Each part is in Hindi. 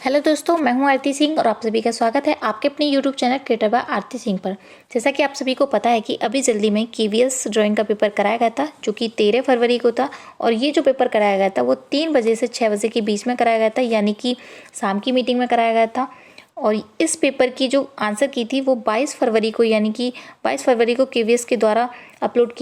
हेलो दोस्तों, मैं हूं आरती सिंह और आप सभी का स्वागत है आपके अपने यूट्यूब चैनल क्रिएटर बाय आरती सिंह पर। जैसा कि आप सभी को पता है कि अभी जल्दी में केवीएस ड्राइंग का पेपर कराया गया था, जो कि 13 फरवरी को था। और ये जो पेपर कराया गया था वो 3 बजे से 6 बजे के बीच में कराया गया था, यानी कि शाम की मीटिंग में कराया गया था। और इस पेपर की जो आंसर की थी वो 22 फरवरी को, यानी कि 22 फरवरी को केवीएस के द्वारा अपलोड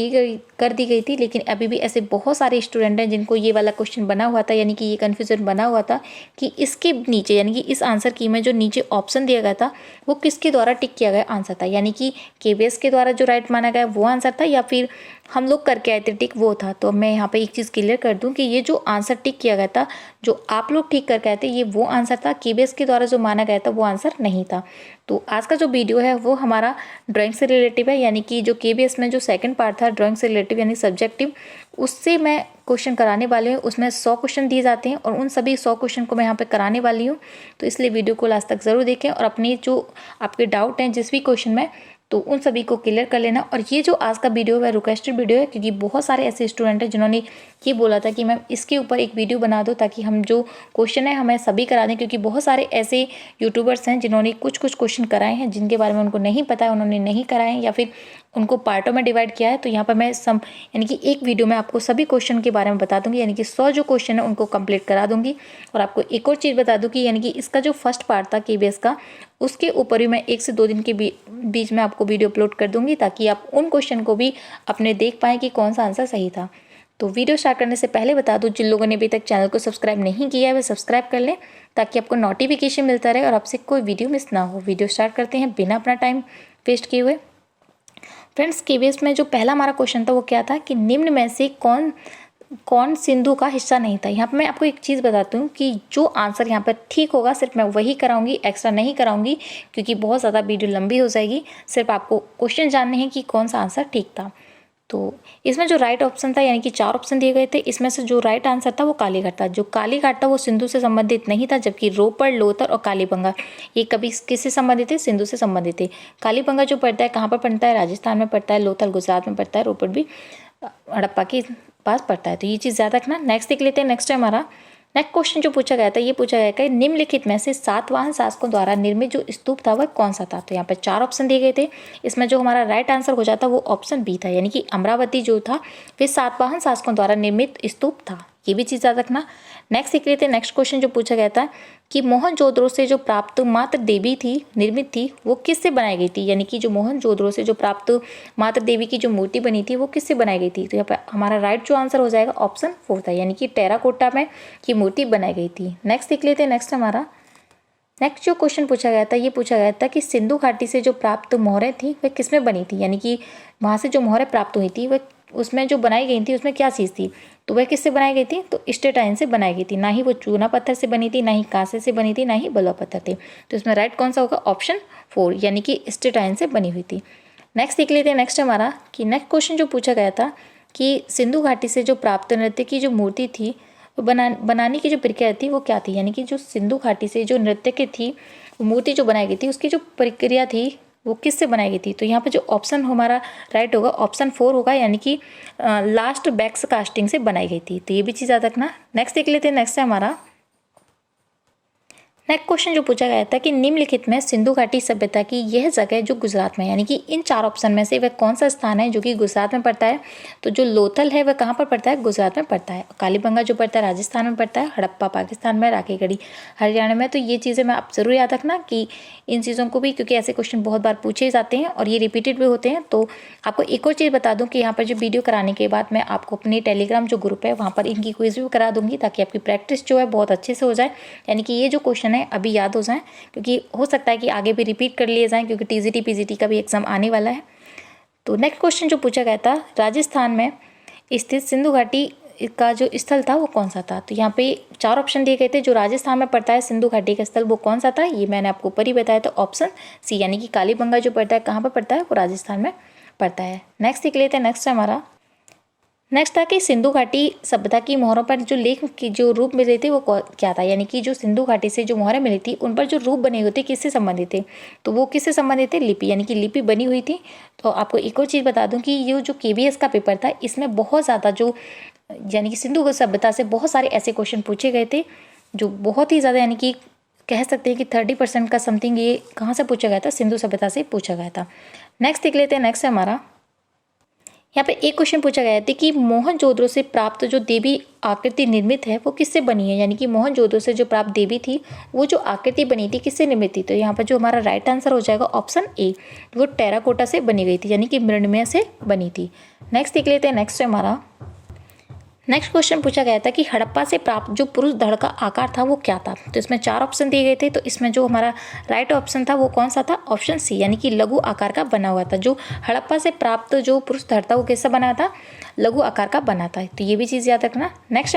कर दी गई थी। लेकिन अभी भी ऐसे बहुत सारे स्टूडेंट हैं जिनको ये वाला क्वेश्चन बना हुआ था, यानी कि ये कन्फ्यूजन बना हुआ था कि इसके नीचे, यानी कि इस आंसर की में जो नीचे ऑप्शन दिया गया था वो किसके द्वारा टिक किया गया आंसर था, यानी कि केवीएस के द्वारा जो राइट माना गया वो आंसर था या फिर हम लोग करके आए थे टिक वो था। तो मैं यहाँ पे एक चीज़ क्लियर कर दूँ कि ये जो आंसर टिक किया गया था, जो आप लोग ठीक करके आए थे, ये वो आंसर था। केवीएस के द्वारा जो माना गया था वो आंसर नहीं था। तो आज का जो वीडियो है वो हमारा ड्राइंग से रिलेटिव है, यानी कि जो केवीएस में जो सेकंड पार्ट था ड्राइंग से रिलेटिव यानी सब्जेक्टिव, उससे मैं क्वेश्चन कराने वाली हूँ। उसमें 100 क्वेश्चन दिए जाते हैं और उन सभी 100 क्वेश्चन को मैं यहाँ पे कराने वाली हूँ। तो इसलिए वीडियो को लास्ट तक ज़रूर देखें और अपने जो आपके डाउट हैं जिस भी क्वेश्चन में, तो उन सभी को क्लियर कर लेना। और ये जो आज का वीडियो है रिक्वेस्टेड वीडियो है, क्योंकि बहुत सारे ऐसे स्टूडेंट हैं जिन्होंने ये बोला था कि मैम इसके ऊपर एक वीडियो बना दो ताकि हम जो क्वेश्चन है हमें सभी करा दें। क्योंकि बहुत सारे ऐसे यूट्यूबर्स हैं जिन्होंने कुछ क्वेश्चन कराए हैं जिनके बारे में उनको नहीं पता है, उन्होंने नहीं कराए हैं या फिर उनको पार्टों में डिवाइड किया है। तो यहाँ पर मैं यानी कि एक वीडियो में आपको सभी क्वेश्चन के बारे में बता दूंगी, यानी कि 100 जो क्वेश्चन है उनको कंप्लीट करा दूंगी। और आपको एक और चीज़ बता दूं कि यानी कि इसका जो फर्स्ट पार्ट था केवीएस का, उसके ऊपर भी मैं 1 से 2 दिन के बीच में आपको वीडियो अपलोड कर दूंगी ताकि आप उन क्वेश्चन को भी अपने देख पाएँ कि कौन सा आंसर सही था। तो वीडियो स्टार्ट करने से पहले बता दूं, जिन लोगों ने अभी तक चैनल को सब्सक्राइब नहीं किया है वे सब्सक्राइब कर लें ताकि आपको नोटिफिकेशन मिलता रहे और आपसे कोई वीडियो मिस ना हो। वीडियो स्टार्ट करते हैं बिना अपना टाइम वेस्ट किए हुए। फ्रेंड्स, केवीएस में जो पहला हमारा क्वेश्चन था वो क्या था कि निम्न में से कौन कौन सिंधु का हिस्सा नहीं था। यहाँ पर मैं आपको एक चीज़ बताती हूँ कि जो आंसर यहाँ पर ठीक होगा सिर्फ मैं वही कराऊंगी, एक्स्ट्रा नहीं कराऊंगी, क्योंकि बहुत ज़्यादा वीडियो लंबी हो जाएगी। सिर्फ आपको क्वेश्चन जानने हैं कि कौन सा आंसर ठीक था। तो इसमें जो राइट ऑप्शन था, यानी कि 4 ऑप्शन दिए गए थे, इसमें से जो राइट आंसर था वो कालीघाट था। जो कालीघाट था वो सिंधु से संबंधित नहीं था, जबकि रोपड़, लोथर और कालीबंगा ये कभी किससे संबंधित थे? सिंधु से संबंधित थे। कालीबंगा जो पड़ता है कहाँ पर पड़ता है? राजस्थान में पड़ता है। लोथल गुजरात में पड़ता है। रोपड़ भी हड़प्पा के पास पड़ता है। तो ये चीज़ याद रखना। नेक्स्ट देख लेते हैं। नेक्स्ट है हमारा नेक्स्ट क्वेश्चन जो पूछा गया था, ये पूछा गया कि निम्नलिखित में से सातवाहन शासकों द्वारा निर्मित जो स्तूप था वह कौन सा था। तो यहाँ पर 4 ऑप्शन दिए गए थे। इसमें जो हमारा राइट आंसर हो जाता वो ऑप्शन बी था, यानी कि अमरावती जो था वे सातवाहन शासकों द्वारा निर्मित स्तूप था। ये भी चीज़ याद रखना। नेक्स्ट देख लेते हैं। नेक्स्ट क्वेश्चन जो पूछा गया था कि मोहनजोदड़ो से जो प्राप्त मातृ देवी थी निर्मित थी वो किससे बनाई गई थी, यानी कि जो मोहनजोदड़ो से जो प्राप्त मातृ देवी की जो मूर्ति बनी थी वो किससे बनाई गई थी। तो यहाँ पर हमारा राइट जो आंसर हो जाएगा ऑप्शन 4 था, यानी कि टेराकोटा में ये मूर्ति बनाई गई थी। नेक्स्ट देख लेते हैं। नेक्स्ट हमारा नेक्स्ट जो क्वेश्चन पूछा गया था, ये पूछा गया था कि सिंधु घाटी से जो प्राप्त मोहरें थी वह किसमें बनी थी, यानी कि वहाँ से जो मोहरें प्राप्त हुई थी वह उसमें जो बनाई गई थी उसमें क्या चीज़ थी। तो वह किससे बनाई गई थी? तो स्टेटाइन से बनाई गई थी। ना ही वो चूना पत्थर से बनी थी, ना ही कांसे से बनी थी, ना ही बलुआ पत्थर थे। तो इसमें राइट कौन सा होगा? ऑप्शन 4, यानी कि स्टेटाइन से बनी हुई थी। नेक्स्ट देख लेते हैं। नेक्स्ट हमारा कि नेक्स्ट क्वेश्चन जो पूछा गया था कि सिंधु घाटी से जो प्राप्त नृत्य की जो मूर्ति थी बनाने की जो प्रक्रिया थी वो क्या थी, यानी कि जो सिंधु घाटी से जो नृत्य की थी मूर्ति जो बनाई गई थी उसकी जो प्रक्रिया थी वो किससे बनाई गई थी। तो यहाँ पे जो ऑप्शन हमारा राइट होगा ऑप्शन 4 होगा, यानी कि लास्ट बैक्स कास्टिंग से बनाई गई थी। तो ये भी चीज़ याद रखना। नेक्स्ट देख लेते हैं। नेक्स्ट है हमारा नेक्स्ट क्वेश्चन जो पूछा गया था कि निम्नलिखित में सिंधु घाटी सभ्यता की यह जगह जो गुजरात में, यानी कि इन 4 ऑप्शन में से वह कौन सा स्थान है जो कि गुजरात में पड़ता है। तो जो लोथल है वह कहाँ पर पड़ता है? गुजरात में पड़ता है। कालीबंगा जो पड़ता है राजस्थान में पड़ता है। हड़प्पा पाकिस्तान में, राखीगढ़ी हरियाणा में। तो ये चीज़ें मैं आप ज़रूर याद रखना कि इन चीज़ों को भी, क्योंकि ऐसे क्वेश्चन बहुत बार पूछे जाते हैं और ये रिपीटेड भी होते हैं। तो आपको एक और चीज़ बता दूँ कि यहाँ पर जो वीडियो कराने के बाद मैं आपको अपने टेलीग्राम जो ग्रुप है वहाँ पर इनकी क्विज भी करा दूँगी ताकि आपकी प्रैक्टिस जो है बहुत अच्छे से हो जाए, यानी कि ये जो क्वेश्चन है अभी याद हो जाए, क्योंकि हो सकता है कि आगे भी रिपीट कर लिए जाएं, क्योंकि टीजीटी पीजीटी का भी एग्जाम आने वाला है। तो नेक्स्ट क्वेश्चन जो पूछा गया था, राजस्थान में स्थित सिंधु घाटी का जो स्थल था वो कौन सा था। तो यहाँ पे 4 ऑप्शन दिए गए थे। जो राजस्थान में पड़ता है सिंधु घाटी का स्थल वो कौन सा था, ये मैंने आपको ऊपर ही बताया था, ऑप्शन सी, यानी कि कालीबंगा जो पड़ता है कहाँ पर पड़ता है? वो राजस्थान में पड़ता है। नेक्स्ट देख लेते हैं। नेक्स्ट है हमारा नेक्स्ट था कि सिंधु घाटी सभ्यता की मोहरों पर जो लेख की जो रूप मिले थे वो क्या था, यानी कि जो सिंधु घाटी से जो मोहरें मिली थी उन पर जो रूप बने हुए थे किससे संबंधित थे। तो वो किससे संबंधित थे? लिपि, यानी कि लिपि बनी हुई थी। तो आपको एक और चीज़ बता दूं कि ये जो केवीएस का पेपर था इसमें बहुत ज़्यादा जो, यानी कि सिंधु सभ्यता से बहुत सारे ऐसे क्वेश्चन पूछे गए थे जो बहुत ही ज़्यादा, यानी कि कह सकते हैं कि 30% का समथिंग ये कहाँ से पूछा गया था, सिंधु सभ्यता से पूछा गया था। नेक्स्ट देख लेते हैं। नेक्स्ट है हमारा, यहाँ पे एक क्वेश्चन पूछा गया था कि मोहनजोदड़ो से प्राप्त जो देवी आकृति निर्मित है वो किससे बनी है, यानी कि मोहनजोदड़ो से जो प्राप्त देवी थी वो जो आकृति बनी थी किससे निर्मित थी। तो यहाँ पर जो हमारा राइट आंसर हो जाएगा ऑप्शन ए, वो टेराकोटा से बनी गई थी, यानी कि मृण्मय से बनी थी। नेक्स्ट देख लेते हैं। नेक्स्ट है हमारा, नेक्स्ट क्वेश्चन पूछा गया था कि हड़प्पा से प्राप्त जो पुरुष धड़ का आकार था वो क्या था। तो इसमें 4 ऑप्शन दिए गए थे, तो इसमें जो हमारा राइट ऑप्शन था वो कौन सा था, ऑप्शन सी, यानी कि लघु आकार का बना हुआ था। जो हड़प्पा से प्राप्त जो पुरुष धड़ था वो कैसा बना था, लघु आकार का बना था। तो ये भी चीज़ याद रखना। नेक्स्ट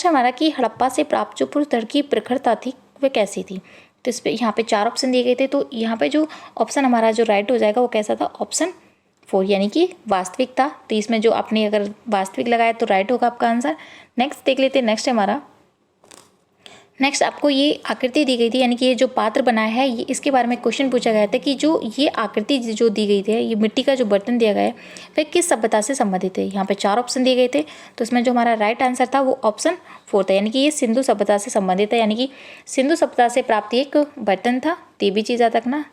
हमारा कि हड़प्पा से प्राप्त जो पुरुष धड़ की प्रखरता थी वह कैसी थी। तो इस पर यहाँ पे 4 ऑप्शन दिए गए थे, तो यहाँ पे जो ऑप्शन हमारा जो राइट हो जाएगा वो कैसा था, ऑप्शन 4, यानी कि वास्तविक था। तो इसमें जो आपने अगर वास्तविक लगाया तो राइट होगा आपका आंसर। नेक्स्ट देख लेते हैं। नेक्स्ट हमारा, नेक्स्ट आपको ये आकृति दी गई थी, यानी कि ये जो पात्र बनाया है ये, इसके बारे में क्वेश्चन पूछा गया था कि जो ये आकृति जो दी गई थी, ये मिट्टी का जो बर्तन दिया गया है वह किस सभ्यता से संबंधित है। यहाँ पे 4 ऑप्शन दिए गए थे, तो इसमें जो हमारा राइट आंसर था वो ऑप्शन 4 था, यानी कि ये सिंधु सभ्यता से संबंधित है, यानी कि सिंधु सभ्यता से प्राप्त एक बर्तन था। तो ये भी चीज़ याद रखना।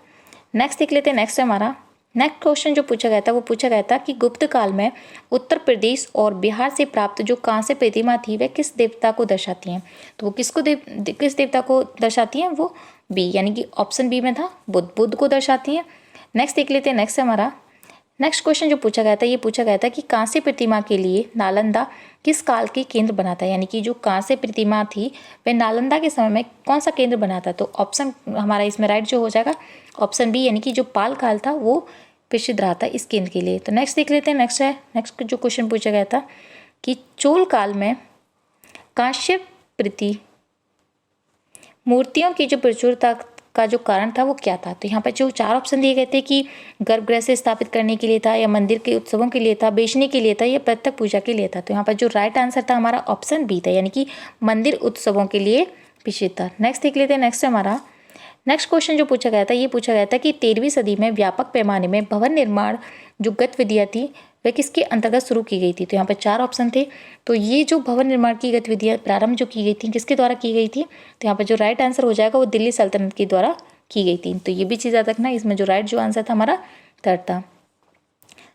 नेक्स्ट देख लेते हैं। नेक्स्ट हमारा, नेक्स्ट क्वेश्चन जो पूछा गया था वो पूछा गया था कि गुप्त काल में उत्तर प्रदेश और बिहार से प्राप्त जो कांस्य प्रतिमा थी वह किस देवता को दर्शाती हैं। तो वो किस देवता को दर्शाती हैं, वो बी, यानी कि ऑप्शन बी में था, बुद्ध को दर्शाती हैं। नेक्स्ट देख लेते हैं। नेक्स्ट हमारा, नेक्स्ट क्वेश्चन जो पूछा गया था ये पूछा गया था कि कांस्य प्रतिमा के लिए नालंदा किस काल के केंद्र बना था, यानी कि जो कांस्य प्रतिमा थी वह नालंदा के समय में कौन सा केंद्र बना था। तो ऑप्शन हमारा इसमें राइट जो हो जाएगा ऑप्शन बी, यानी कि जो पाल काल था वो प्रसिद्ध रहा था इस केंद्र के लिए। तो नेक्स्ट देख लेते हैं। नेक्स्ट जो क्वेश्चन पूछा गया था कि चोल काल में कांस्य प्रति मूर्तियों की जो प्रचुरता का जो कारण था वो क्या था। तो यहाँ पर जो 4 ऑप्शन दिए गए थे कि गर्भगृह से स्थापित करने के लिए था, या मंदिर के उत्सवों के लिए था, बेचने के लिए था, या प्रत्यक्ष पूजा के लिए था। तो यहाँ पर जो राइट आंसर था हमारा ऑप्शन बी था, यानी कि मंदिर उत्सवों के लिए प्रसिद्ध था। नेक्स्ट देख लेते हैं। नेक्स्ट हमारा, नेक्स्ट क्वेश्चन जो पूछा गया था ये पूछा गया था कि 13वीं सदी में व्यापक पैमाने में भवन निर्माण जो गतिविधियाँ थी वह किसके अंतर्गत शुरू की गई थी। तो यहाँ पर 4 ऑप्शन थे, तो ये जो भवन निर्माण की गतिविधियाँ प्रारंभ जो की गई थी किसके द्वारा की गई थी। तो यहाँ पर जो राइट आंसर हो जाएगा वो दिल्ली सल्तनत के द्वारा की गई थी। तो ये भी चीज़ याद रखना। इसमें जो राइट जो आंसर था हमारा 3rd था।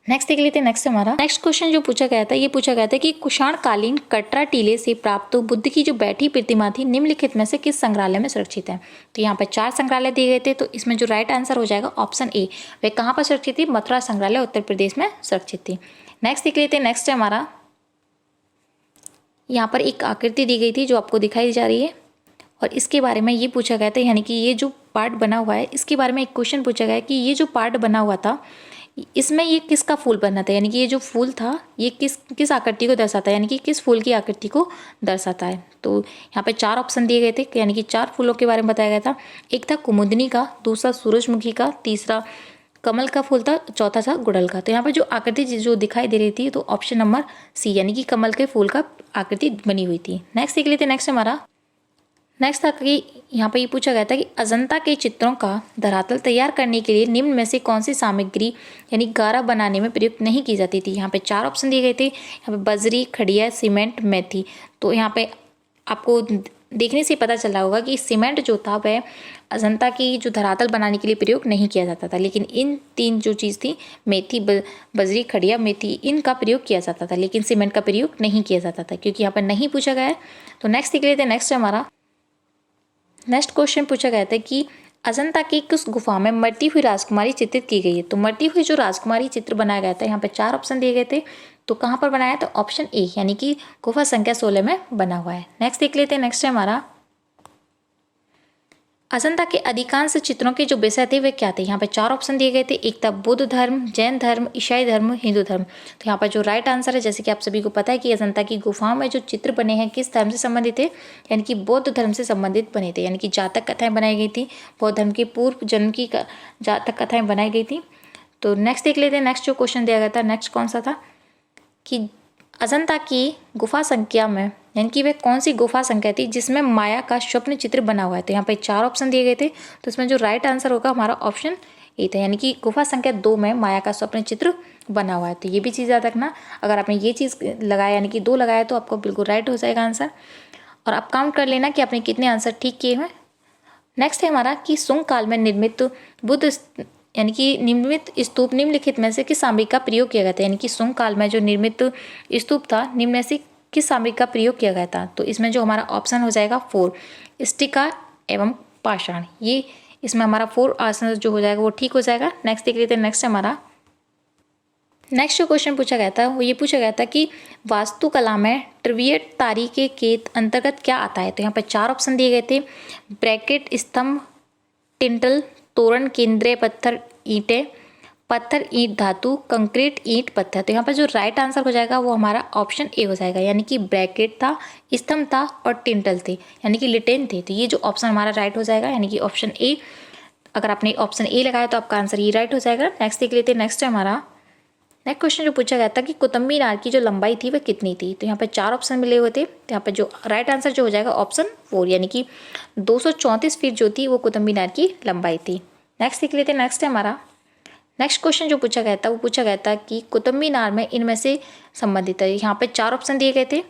नेक्स्ट देख लेते हैं। नेक्स्ट हमारा, नेक्स्ट क्वेश्चन जो पूछा गया था ये पूछा गया था कि कुषाणकालीन कटरा टीले से प्राप्त बुद्ध की जो बैठी प्रतिमा थी निम्नलिखित में से किस संग्रहालय में सुरक्षित है। तो यहाँ पर 4 संग्रहालय दिए गए थे, तो इसमें जो राइट आंसर हो जाएगा ऑप्शन ए, वे कहाँ पर सुरक्षित थी, मथुरा संग्रहालय उत्तर प्रदेश में सुरक्षित थी। नेक्स्ट देख लेते हैं। नेक्स्ट है हमारा, यहाँ पर एक आकृति दी गई थी जो आपको दिखाई जा रही है, और इसके बारे में ये पूछा गया था, यानी कि ये जो पार्ट बना हुआ है इसके बारे में एक क्वेश्चन पूछा गया कि ये जो पार्ट बना हुआ था इसमें ये किसका फूल बना था, यानी कि ये जो फूल था ये किस आकृति को दर्शाता है, यानी कि किस फूल की आकृति को दर्शाता है। तो यहाँ पे 4 ऑप्शन दिए गए थे, यानी कि 4 फूलों के बारे में बताया गया था। एक था कुमुदनी का, दूसरा सूरजमुखी का, तीसरा कमल का फूल था, चौथा था गुड़हल का। तो यहाँ पर जो आकृति जो दिखाई दे रही थी तो ऑप्शन नंबर सी, यानी कि कमल के फूल का आकृति बनी हुई थी। नेक्स्ट देख लेते हैं। नेक्स्ट हमारा, नेक्स्ट था कि यहाँ पर ये पूछा गया था कि अजंता के चित्रों का धरातल तैयार करने के लिए निम्न में से कौन सी सामग्री यानी गारा बनाने में प्रयुक्त नहीं की जाती थी। यहाँ पे 4 ऑप्शन दिए गए थे, यहाँ पे बजरी, खड़िया, सीमेंट, मेथी। तो यहाँ पे आपको देखने से पता चल रहा होगा कि सीमेंट जो था वह अजंता की जो धरातल बनाने के लिए प्रयोग नहीं किया जाता था, लेकिन इन 3 जो चीज़ थी मेथी, बजरी, खड़िया, मेथी, इनका प्रयोग किया जाता था, लेकिन सीमेंट का प्रयोग नहीं किया जाता था क्योंकि यहाँ पर नहीं पूछा गया है। तो नेक्स्ट देख लेते हैं। नेक्स्ट हमारा, नेक्स्ट क्वेश्चन पूछा गया था कि अजंता की किस गुफा में मरती हुई राजकुमारी चित्रित की गई है। तो मरती हुई जो राजकुमारी चित्र बनाया गया था, यहाँ पे 4 ऑप्शन दिए गए थे, तो कहाँ पर बनाया, तो ऑप्शन ए, यानी कि गुफा संख्या 16 में बना हुआ है। नेक्स्ट देख लेते हैं। नेक्स्ट है हमारा, अजंता के अधिकांश चित्रों के जो विषय थे वे क्या थे। यहाँ पे 4 ऑप्शन दिए गए थे, एक था बुद्ध धर्म, जैन धर्म, ईसाई धर्म, हिंदू धर्म। तो यहाँ पर जो राइट आंसर है, जैसे कि आप सभी को पता है कि अजंता की गुफाओं में जो चित्र बने हैं किस धर्म से संबंधित थे, यानी कि बौद्ध धर्म से संबंधित बने थे, यानी कि जातक कथाएं बनाई गई थी, बौद्ध धर्म के पूर्व जन्म की जातक कथाएं बनाई गई थी। तो नेक्स्ट देख लेते हैं। नेक्स्ट जो क्वेश्चन दिया गया था, नेक्स्ट कौन सा था कि अजंता की गुफा संख्या में, यानी कि वह कौन सी गुफा संख्या थी जिसमें माया का स्वप्न चित्र बना हुआ है। तो यहाँ पे 4 ऑप्शन दिए गए थे, तो इसमें जो राइट आंसर होगा हमारा ऑप्शन ए था, यानी कि गुफा संख्या 2 में माया का स्वप्न चित्र बना हुआ है। तो ये भी चीज़ याद रखना, अगर आपने ये चीज़ लगाया यानी कि 2 लगाया तो आपको बिल्कुल राइट हो जाएगा आंसर। और आप काउंट कर लेना कि आपने कितने आंसर ठीक किए हैं। नेक्स्ट है हमारा कि सुंग काल में निर्मित बुद्ध यानी कि निर्मित स्तूप निम्नलिखित में से किस सामग्री का प्रयोग किया गया था। यानी कि सुंग काल में जो निर्मित स्तूप था निम्न में से किस सामग्री का प्रयोग किया गया था। तो इसमें जो हमारा ऑप्शन हो जाएगा 4, स्टिका एवं पाषाण। ये इसमें हमारा 4 आंसर जो हो जाएगा वो ठीक हो जाएगा। नेक्स्ट देख लेते हैं। नेक्स्ट जो क्वेश्चन पूछा गया था वो ये पूछा गया था कि वास्तुकला में ट्रिविएट तारीखे के अंतर्गत क्या आता है। तो यहाँ पर 4 ऑप्शन दिए गए थे, ब्रैकेट, स्तंभ, टिंटल, तोरण, केंद्रीय पत्थर, ईंटें, पत्थर, ईंट, धातु, कंक्रीट, ईंट, पत्थर। तो यहाँ पर जो राइट आंसर हो जाएगा वो हमारा ऑप्शन ए हो जाएगा, यानी कि ब्रैकेट था, स्तंभ था और टिंटल थे, यानी कि लिटेन थे। तो ये जो ऑप्शन हमारा राइट हो जाएगा, यानी कि ऑप्शन ए। अगर आपने ऑप्शन ए लगाया तो आपका आंसर ये राइट हो जाएगा। नेक्स्ट देख लेते हैं। नेक्स्ट है हमारा नेक्स्ट क्वेश्चन जो पूछा गया था कि कुतुब मीनार की जो लंबाई थी वह कितनी थी। तो यहाँ पर 4 ऑप्शन मिले हुए थे। तो यहाँ पर जो राइट आंसर जो हो जाएगा ऑप्शन 4, यानी कि 234 फीट जो थी वो कुतुब मीनार की लंबाई थी। नेक्स्ट देख लेते हैं। नेक्स्ट है हमारा नेक्स्ट क्वेश्चन जो पूछा गया था वो पूछा गया था कि कुतुब मीनार में इनमें से संबंधित है। यहाँ पे 4 ऑप्शन दिए गए थे।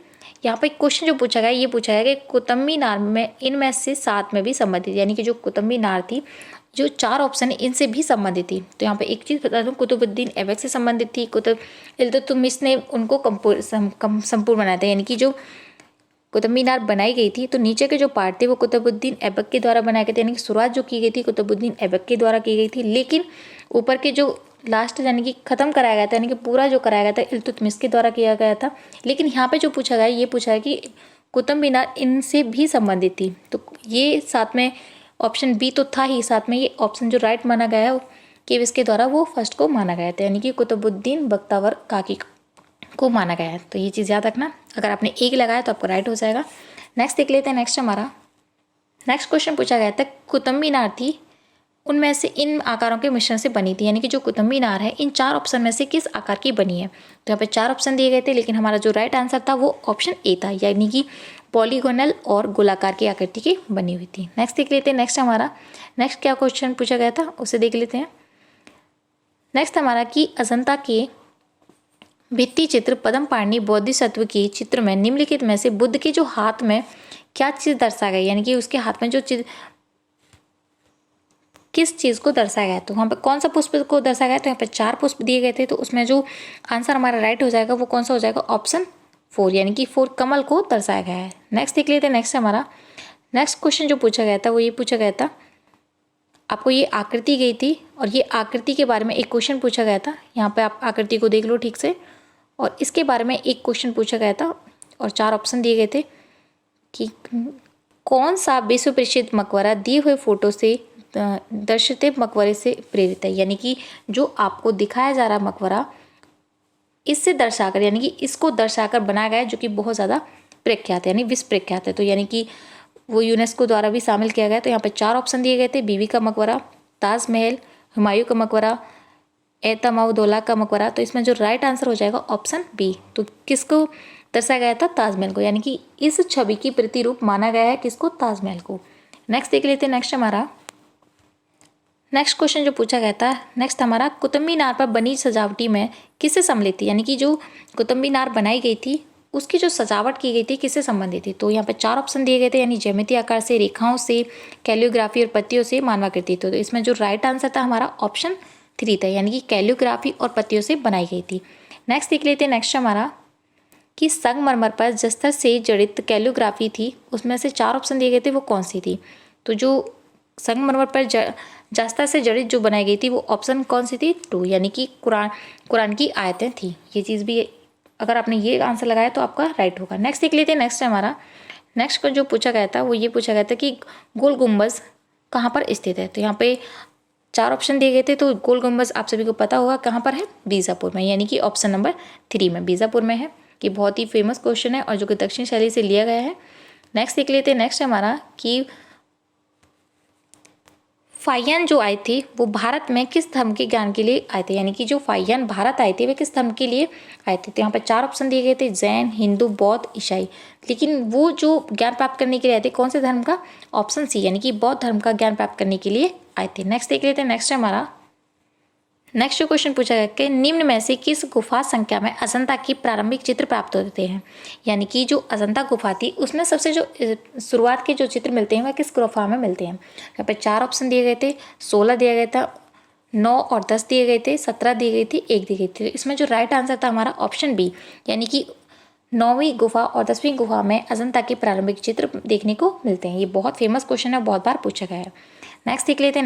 यहाँ पे क्वेश्चन जो पूछा गया ये पूछा गया कि कुतुब मीनार में इनमें से 7 में भी संबंधित, यानी कि जो कुतुब मीनार थी जो 4 ऑप्शन है इनसे भी संबंधित थी। तो यहाँ पे एक चीज़ बता दूँ, कुतुबुद्दीन ऐबक से संबंधित थी। कुतुब इल्तुतमिश ने उनको संपूर्ण बनाया था, यानी कि जो कुतुब मीनार बनाई गई थी तो नीचे के जो पार्ट थे वो कुतुबुद्दीन ऐबक के द्वारा बनाए गए थे, यानी कि शुरुआत जो की गई थी कुतुबुद्दीन ऐबक के द्वारा की गई थी। लेकिन ऊपर के जो लास्ट यानी कि ख़त्म कराया गया था, यानी कि पूरा जो कराया गया था इल्तुतमिश के द्वारा किया गया था। लेकिन यहाँ पे जो पूछा गया ये पूछा है कि कुतुब मीनार इनसे भी संबंधित थी। तो ये साथ में ऑप्शन बी तो था ही, साथ में ये ऑप्शन जो राइट माना गया है कि इसके द्वारा वो फर्स्ट को माना गया था, यानी कि कुतुबुद्दीन बख्तियार काकी को माना गया है। तो ये चीज़ याद रखना। अगर आपने एक लगाया तो आपको राइट हो जाएगा। नेक्स्ट देख लेते हैं। नेक्स्ट हमारा नेक्स्ट क्वेश्चन पूछा गया था कुतुब मीनार थी उनमें से इन आकारों के मिश्रण से बनी थी, यानी कि जो कुतुब मीनार है इन 4 ऑप्शन में से किस आकार की बनी है। तो यहाँ पे 4 ऑप्शन दिए गए थे, लेकिन हमारा जो राइट आंसर था वो ऑप्शन ए था, यानी कि पॉलीगोनल और गोलाकार की आकृति की बनी हुई थी। नेक्स्ट देख लेते हैं। नेक्स्ट क्या क्वेश्चन पूछा गया था उसे देख लेते हैं। नेक्स्ट हमारा कि अजंता के भित्ति चित्र पद्मपाणि बोधिसत्व के चित्र में निम्नलिखित में से बुद्ध के जो हाथ में क्या चीज़ दर्शाया गया, यानी कि उसके हाथ में जो चीज किस चीज़ को दर्शाया गया। तो वहाँ पर कौन सा पुष्प को दर्शाया गया। तो यहाँ पर 4 पुष्प दिए गए थे। तो उसमें जो आंसर हमारा राइट हो जाएगा वो कौन सा हो जाएगा, ऑप्शन 4, यानी कि 4 कमल को दर्शाया गया है। नेक्स्ट देख लेते हैं। नेक्स्ट क्वेश्चन जो पूछा गया था वो ये पूछा गया था, आपको ये आकृति गई थी और ये आकृति के बारे में एक क्वेश्चन पूछा गया था। यहाँ पे आप आकृति को देख लो ठीक से, और इसके बारे में एक क्वेश्चन पूछा गया था और 4 ऑप्शन दिए गए थे कि कौन सा विश्व प्रसिद्ध मकबरा दिए हुए फोटो से दर्शित मकबरे से प्रेरित है, यानी कि जो आपको दिखाया जा रहा मकबरा इससे दर्शाकर, यानी कि इसको दर्शाकर बनाया गया है, जो कि बहुत ज़्यादा प्रख्यात है, यानी विश्व प्रख्यात है। तो यानी कि वो यूनेस्को द्वारा भी शामिल किया गया। तो यहाँ पर 4 ऑप्शन दिए गए थे, बीबी का मकबरा, ताजमहल, हुमायूं का मकबरा, एतमाउद्दौला का मकबरा। तो इसमें जो राइट आंसर हो जाएगा ऑप्शन बी। तो किसको दर्शाया गया था, ताजमहल को, यानी कि इस छवि की प्रतिरूप माना गया है किसको, ताजमहल को। नेक्स्ट देख लेते हैं। नेक्स्ट क्वेश्चन जो पूछा गया था नेक्स्ट हमारा कुतुब मीनार पर बनी सजावटी में किससे सम्मिलित थी, यानी कि जो कुतुब मीनार बनाई गई थी उसकी जो सजावट की गई थी किससे संबंधित थी। तो यहाँ पर 4 ऑप्शन दिए गए थे, यानी ज्यामितीय आकार से, रेखाओं से, कैलियोग्राफी और पत्तियों से, मानवाकृति। तो इसमें जो राइट आंसर था हमारा ऑप्शन 3 था, यानी कि कैलियोग्राफी और पत्तियों से बनाई गई थी। नेक्स्ट देख लेते हैं। नेक्स्ट हमारा कि संगमरमर पर जस्तर से जड़ित कैलियोग्राफी थी, उसमें से 4 ऑप्शन दिए गए थे, वो कौन सी थी। तो जो संगमरमर पर जस्तर से जड़ित जो बनाई गई थी वो ऑप्शन कौन सी थी, 2, यानी कि कुरान की आयतें थी। ये चीज़ भी अगर आपने ये आंसर लगाया तो आपका राइट होगा। नेक्स्ट देख लेते हैं। नेक्स्ट जो पूछा गया था वो ये पूछा गया था कि गोल गुम्बज कहाँ पर स्थित है। तो यहाँ पे 4 ऑप्शन दिए गए थे। तो गोल गुम्बज आप सभी को पता होगा कहाँ पर है, बीजापुर में, यानी कि ऑप्शन नंबर 3 में बीजापुर में है। ये बहुत ही फेमस क्वेश्चन है और जो कि दक्षिण शैली से लिया गया है। नेक्स्ट देख लेते हैं। नेक्स्ट हमारा कि फाहियान जो आए थे वो भारत में किस धर्म के ज्ञान के लिए आए थे, यानी कि जो फाहियान भारत आए थे वे किस धर्म के लिए आए थे। तो यहाँ पर 4 ऑप्शन दिए गए थे, जैन, हिंदू, बौद्ध, ईसाई। लेकिन वो जो ज्ञान प्राप्त करने के लिए आए थे कौन से धर्म का, ऑप्शन सी, यानी कि बौद्ध धर्म का ज्ञान प्राप्त करने के लिए आए थे। नेक्स्ट देख लेते हैं। नेक्स्ट जो क्वेश्चन पूछा गया कि निम्न में से किस गुफा संख्या में अजंता की प्रारंभिक चित्र प्राप्त होते हैं। यानी कि जो अजंता गुफा थी उसमें सबसे जो शुरुआत के जो चित्र मिलते हैं वह किस गुफा में मिलते हैं। यहाँ पे 4 ऑप्शन दिए गए थे, 16 दिया गया था, 9 और 10 दिए गए थे, 17 दी गई थी, 1 दी गई थी। इसमें जो राइट आंसर था हमारा ऑप्शन बी, यानी कि 9वीं गुफा और 10वीं गुफा में अजंता के प्रारंभिक चित्र देखने को मिलते हैं। ये बहुत फेमस क्वेश्चन है, बहुत बार पूछा गया है। नेक्स्ट देख लेते हैं।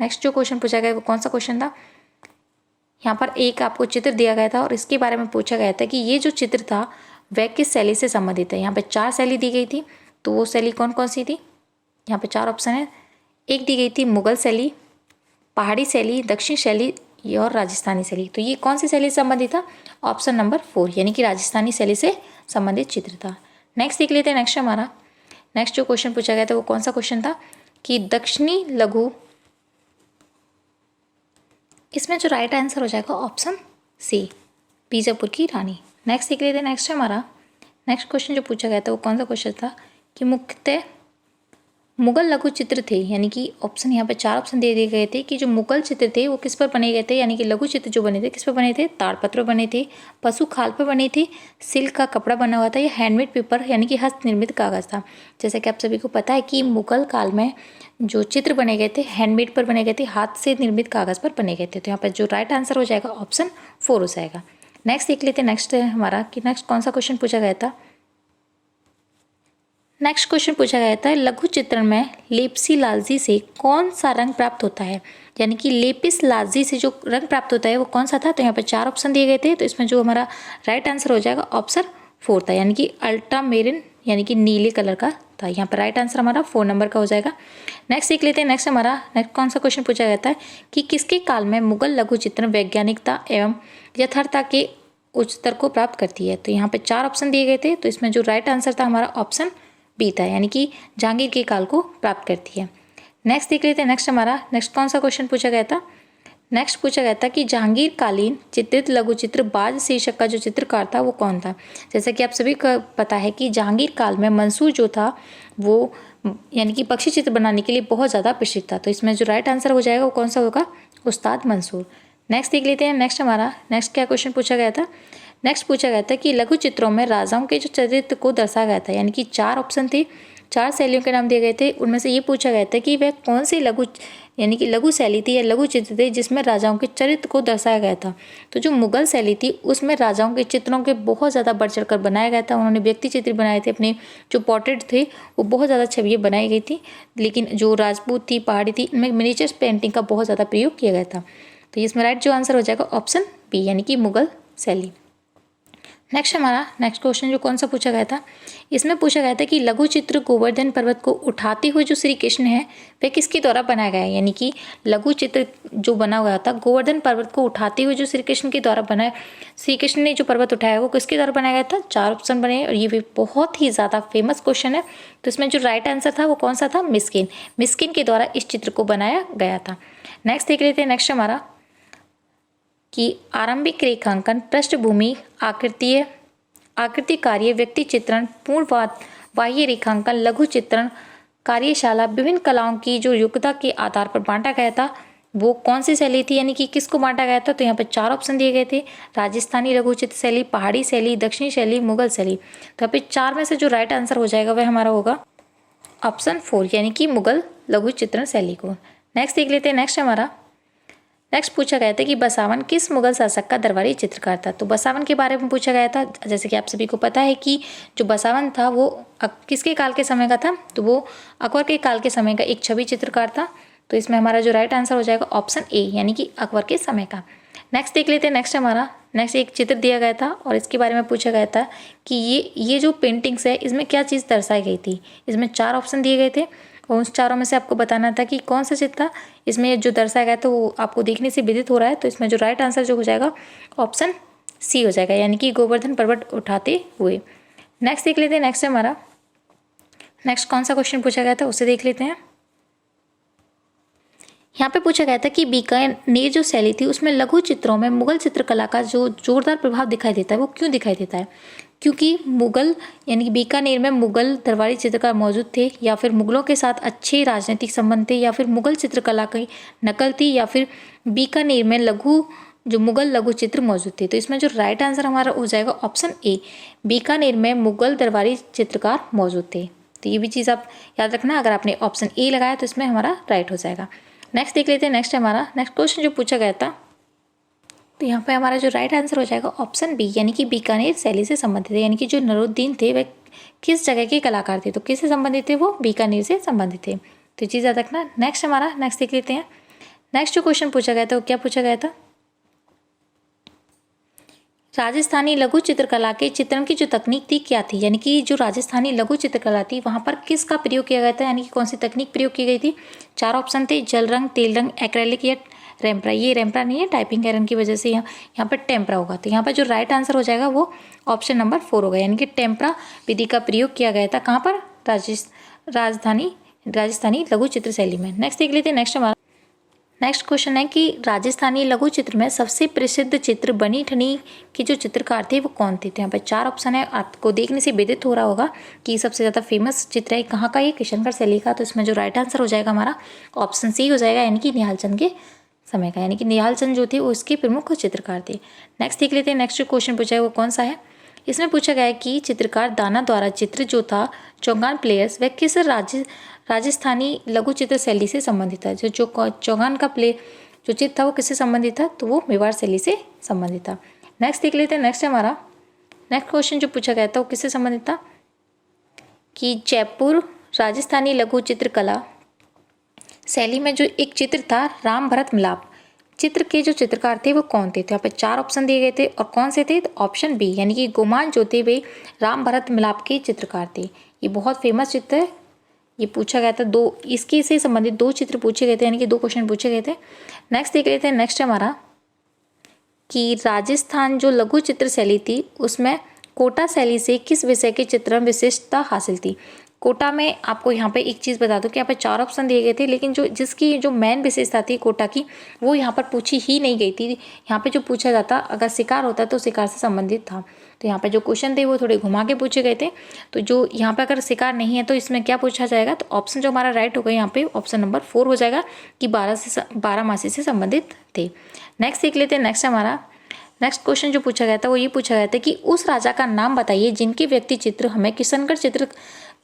नेक्स्ट जो क्वेश्चन पूछा गया वो कौन सा क्वेश्चन था। यहाँ पर एक आपको चित्र दिया गया था और इसके बारे में पूछा गया था कि ये जो चित्र था वह किस शैली से संबंधित है। यहाँ पे 4 शैली दी गई थी, तो वो शैली कौन कौन सी थी। यहाँ पे 4 ऑप्शन है। एक दी गई थी मुगल शैली, पहाड़ी शैली, दक्षिण शैली और राजस्थानी शैली। तो ये कौन सी शैली से संबंधित था। ऑप्शन नंबर 4 यानी कि राजस्थानी शैली से संबंधित चित्र था। नेक्स्ट देख लेते हैं। नेक्स्ट जो क्वेश्चन पूछा गया था वो कौन सा क्वेश्चन था कि दक्षिणी लघु, इसमें जो राइट आंसर हो जाएगा ऑप्शन सी, बीजापुर की रानी। नेक्स्ट देख लेते हैं। नेक्स्ट क्वेश्चन जो पूछा गया था वो कौन सा क्वेश्चन था कि मुख्यतः मुगल लघु चित्र थे। यानी कि ऑप्शन यहाँ पे 4 ऑप्शन दे दिए गए थे कि जो मुगल चित्र थे वो किस पर बने गए थे। यानी कि लघु चित्र जो बने थे किस पर बने थे, ताड़पत्र बने थे, पशु खाल पर बने थे, सिल्क का कपड़ा बना हुआ था, या हैंडमेड पेपर यानी कि हस्त निर्मित कागज था। जैसे कि आप सभी को पता है कि मुगल काल में जो चित्र बने गए थे हैंडमेड पर बने गए थे, हाथ से निर्मित कागज पर बने गए थे। तो यहाँ पर जो राइट आंसर हो जाएगा ऑप्शन 4 हो जाएगा। नेक्स्ट देख लेते हैं। नेक्स्ट कौन सा क्वेश्चन पूछा गया था। नेक्स्ट क्वेश्चन पूछा गया था लघु चित्रण में लेपिस लाजी से कौन सा रंग प्राप्त होता है। यानी कि लेपिस लाजी से जो रंग प्राप्त होता है वो कौन सा था। तो यहाँ पर 4 ऑप्शन दिए गए थे, तो इसमें जो हमारा राइट आंसर हो जाएगा ऑप्शन 4 था, यानी कि अल्ट्रामेरिन यानी कि नीले कलर का था। यहाँ पर राइट आंसर हमारा 4 नंबर का हो जाएगा। नेक्स्ट देख लेते हैं। नेक्स्ट कौन सा क्वेश्चन पूछा गया था कि किसके काल में मुगल लघु चित्रण वैज्ञानिकता एवं यथार्थता के उच्चतर को प्राप्त करती है। तो यहाँ पे 4 ऑप्शन दिए गए थे, तो इसमें जो राइट आंसर था हमारा ऑप्शन बी था, यानी कि जहांगीर के काल को प्राप्त करती है। नेक्स्ट देख लेते हैं। नेक्स्ट कौन सा क्वेश्चन पूछा गया था। नेक्स्ट पूछा गया था कि जहांगीर कालीन चित्रित लघु चित्र बाज शीर्षक का जो चित्रकार था वो कौन था। जैसा कि आप सभी को पता है कि जहांगीर काल में मंसूर जो था वो यानी कि पक्षी चित्र बनाने के लिए बहुत ज़्यादा प्रसिद्ध था। तो इसमें जो राइट आंसर हो जाएगा वो कौन सा होगा, उस्ताद मंसूर। नेक्स्ट देख लेते हैं। नेक्स्ट क्या क्वेश्चन पूछा गया था। नेक्स्ट पूछा गया था कि लघु चित्रों में राजाओं के जो चरित्र को दर्शाया गया था। यानी कि 4 ऑप्शन थे, 4 शैलियों के नाम दिए गए थे। उनमें से ये पूछा गया था कि वह कौन सी लघु शैली थी या लघु चित्र थे जिसमें राजाओं के चरित्र को दर्शाया गया था। तो जो मुगल शैली थी उसमें राजाओं के चित्रों के बहुत ज़्यादा बढ़ चढ़ कर बनाया गया था। उन्होंने व्यक्ति चित्र बनाए थे, अपने जो पोर्ट्रेट थे वो बहुत ज़्यादा छवियाँ बनाई गई थी। लेकिन जो राजपूत थी, पहाड़ी थी, इनमें मिनिएचर पेंटिंग का बहुत ज़्यादा प्रयोग किया गया था। तो इसमें राइट जो आंसर हो जाएगा ऑप्शन बी, यानी कि मुगल शैली। नेक्स्ट क्वेश्चन जो कौन सा पूछा गया था, इसमें पूछा गया था कि लघु चित्र गोवर्धन पर्वत को उठाते हुए जो श्री कृष्ण है वह किसके द्वारा बनाया गया है। यानी कि लघु चित्र जो बना हुआ था गोवर्धन पर्वत को उठाते हुए जो श्री कृष्ण के द्वारा बनाया, श्री कृष्ण ने जो पर्वत उठाया वो किसके द्वारा बनाया गया था। 4 ऑप्शन बने और ये भी बहुत ही ज़्यादा फेमस क्वेश्चन है। तो इसमें जो राइट आंसर था वो कौन सा था, मिस्किन के द्वारा इस चित्र को बनाया गया था। नेक्स्ट देख लेते हैं। कि आरंभिक रेखांकन, पृष्ठभूमि, आकृति कार्य, व्यक्ति चित्रण, पूर्ण बाह्य रेखांकन, लघु चित्रण, कार्यशाला, विभिन्न कलाओं की जो योग्यता के आधार पर बांटा गया था वो कौन सी शैली थी। यानी कि किसको बांटा गया था। तो यहाँ पर 4 ऑप्शन दिए गए थे, राजस्थानी लघु चित्र शैली, पहाड़ी शैली, दक्षिणी शैली, मुगल शैली। तो यहाँ पे 4 में से जो राइट आंसर हो जाएगा वह हमारा होगा ऑप्शन 4, यानी कि मुगल लघु चित्रण शैली को। नेक्स्ट देख लेते हैं। नेक्स्ट पूछा गया था कि बसावन किस मुगल शासक का दरबारी चित्रकार था। तो बसावन के बारे में पूछा गया था। जैसे कि आप सभी को पता है कि जो बसावन था वो किसके काल के समय का था। तो वो अकबर के काल के समय का एक छवि चित्रकार था। तो इसमें हमारा जो राइट आंसर हो जाएगा ऑप्शन ए, यानी कि अकबर के समय का। नेक्स्ट देख लेते हैं। नेक्स्ट एक चित्र दिया गया था और इसके बारे में पूछा गया था कि ये जो पेंटिंग्स है इसमें क्या चीज़ दर्शाई गई थी। इसमें 4 ऑप्शन दिए गए थे और उन चारों में से आपको बताना था कि कौन सा चित्र था। इसमें जो दर्शाया गया था वो आपको देखने से विदित हो रहा है। तो इसमें जो राइट आंसर जो हो जाएगा ऑप्शन सी हो जाएगा, यानी कि गोवर्धन पर्वत उठाते हुए। नेक्स्ट देख लेते हैं। नेक्स्ट कौन सा क्वेश्चन पूछा गया था उसे देख लेते हैं। यहाँ पे पूछा गया था कि बीकानेर जो शैली थी उसमें लघु चित्रों में मुगल चित्रकला का जो जोरदार प्रभाव दिखाई देता है वो क्यों दिखाई देता है। क्योंकि मुगल यानी कि बीकानेर में मुगल दरबारी चित्रकार मौजूद थे, या फिर मुगलों के साथ अच्छे राजनीतिक संबंध थे, या फिर मुगल चित्रकला की नकल थी, या फिर बीकानेर में मुगल लघु चित्र मौजूद थे। तो इसमें जो राइट आंसर हमारा हो जाएगा ऑप्शन ए, बीकानेर में मुगल दरबारी चित्रकार मौजूद थे। तो ये भी चीज़ आप याद रखना, अगर आपने ऑप्शन ए लगाया तो इसमें हमारा राइट हो जाएगा। नेक्स्ट देख लेते हैं। नेक्स्ट क्वेश्चन जो पूछा गया था, तो यहाँ पे हमारा जो राइट आंसर हो जाएगा ऑप्शन बी, यानी कि बीकानेर शैली से संबंधित है। यानी कि जो नूरुद्दीन थे वह किस जगह के कलाकार थे, तो किससे संबंधित थे, वो बीकानेर से संबंधित थे। तो चीज़ याद रखना। नेक्स्ट देख लेते हैं। नेक्स्ट जो क्वेश्चन पूछा गया था वो क्या पूछा गया था, राजस्थानी लघु चित्रकला के चित्रण की जो तकनीक थी क्या थी। यानी कि जो राजस्थानी लघु चित्रकला थी वहाँ पर किसका प्रयोग किया गया था, यानी कि कौन सी तकनीक प्रयोग की गई थी। 4 ऑप्शन थे, जल रंग, तेल रंग, एक्रेलिक या रेम्प्रा। ये रेम्प्रा नहीं है, टाइपिंग एरर की वजह से यहाँ पर टेम्प्रा होगा। तो यहाँ पर जो राइट आंसर हो जाएगा वो ऑप्शन नंबर 4 होगा, यानी कि टेम्प्रा विधि का प्रयोग किया गया था। कहाँ पर, राजस्थानी लघु चित्र शैली में। नेक्स्ट देख लेते हैं। नेक्स्ट क्वेश्चन है कि राजस्थानी लघु चित्र में सबसे प्रसिद्ध चित्र बनी ठनी के जो चित्रकार थे वो कौन थे। तो यहाँ पर 4 ऑप्शन है, आपको देखने से विदित हो रहा होगा कि सबसे ज़्यादा फेमस चित्र है कहाँ का, ये किशनगढ़ शैली का। तो इसमें जो राइट आंसर हो जाएगा हमारा ऑप्शन सी हो जाएगा, यानी कि निहाल चंद के समय का। यानी कि निहाल चंद जो थे वो इसके प्रमुख चित्रकार थे। नेक्स्ट देख लेते हैं। नेक्स्ट जो क्वेश्चन पूछा है वो कौन सा है, इसमें पूछा गया है कि चित्रकार दाना द्वारा चित्र जो था चौगान प्लेयर्स, वह किस राजस्थानी लघु चित्र शैली से संबंधित है। जो चौगान का जो चित्र था वो किससे संबंधित था, तो वो मेवाड़ शैली से संबंधित था। नेक्स्ट देख लेते हैं। नेक्स्ट क्वेश्चन जो पूछा गया था वो किससे संबंधित था, कि जयपुर राजस्थानी लघु चित्रकला शैली में जो एक चित्र था राम भरत मिलाप, चित्र के जो चित्रकार थे वो कौन थे। तो यहाँ पे 4 ऑप्शन दिए गए थे और कौन से थे, तो ऑप्शन बी, यानी कि गुमान जो थे वे राम भरत मिलाप के चित्रकार थे। ये बहुत फेमस चित्र है, ये पूछा गया था। इसके से संबंधित 2 चित्र पूछे गए थे, यानी कि 2 क्वेश्चन पूछे गए थे। नेक्स्ट देख लेते हैं। नेक्स्ट हमारा कि राजस्थान जो लघु चित्र शैली थी उसमें कोटा शैली से किस विषय के चित्रण विशिष्टता हासिल थी। कोटा में आपको यहाँ पे एक चीज़ बता दूं कि यहाँ पे 4 ऑप्शन दिए गए थे, लेकिन जिसकी जो मेन विशेषता थी कोटा की वो यहाँ पर पूछी ही नहीं गई थी। यहाँ पे जो पूछा जाता अगर शिकार होता तो शिकार से संबंधित था। तो यहाँ पे जो क्वेश्चन थे वो थोड़े घुमा के पूछे गए थे। तो जो यहाँ पे अगर शिकार नहीं है तो इसमें क्या पूछा जाएगा, तो ऑप्शन जो हमारा राइट होगा यहाँ पे ऑप्शन नंबर 4 हो जाएगा कि 12 मासी से संबंधित थे। नेक्स्ट देख लेते हैं। नेक्स्ट क्वेश्चन जो पूछा गया था वो ये पूछा गया था कि उस राजा का नाम बताइए जिनके व्यक्ति चित्र हमें किशनगढ़ चित्र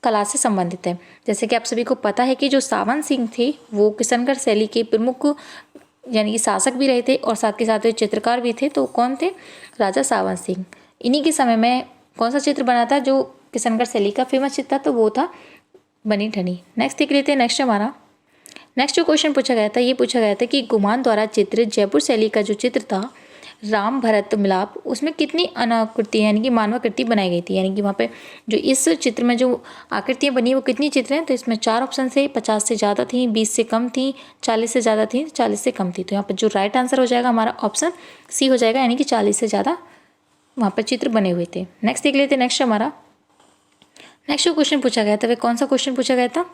कला से संबंधित है। जैसे कि आप सभी को पता है कि जो सावन सिंह थे वो किशनगढ़ शैली के प्रमुख यानी कि शासक भी रहे थे और साथ के साथ चित्रकार भी थे। तो कौन थे, राजा सावन सिंह। इन्हीं के समय में कौन सा चित्र बना था जो किशनगढ़ शैली का फेमस चित्र था, तो वो था बनी ठनी। नेक्स्ट देख लेते हैं। नेक्स्ट जो क्वेश्चन पूछा गया था ये पूछा गया था कि गुमान द्वारा चित्र जयपुर शैली का जो चित्र था राम भरत मिलाप, उसमें कितनी अनाकृति यानी कि मानवाकृति बनाई गई थी। यानी कि वहाँ पे जो इस चित्र में जो आकृतियाँ बनी वो कितनी चित्र हैं, तो इसमें 4 ऑप्शन से 50 से ज़्यादा थी, 20 से कम थी, 40 से ज़्यादा थी, 40 से कम थी। तो यहाँ पर जो राइट आंसर हो जाएगा हमारा ऑप्शन सी हो जाएगा, यानी कि 40 से ज़्यादा वहाँ पर चित्र बने हुए थे। नेक्स्ट देख लेते हैं। नेक्स्ट जो क्वेश्चन पूछा गया था वह कौन सा क्वेश्चन पूछा गया था,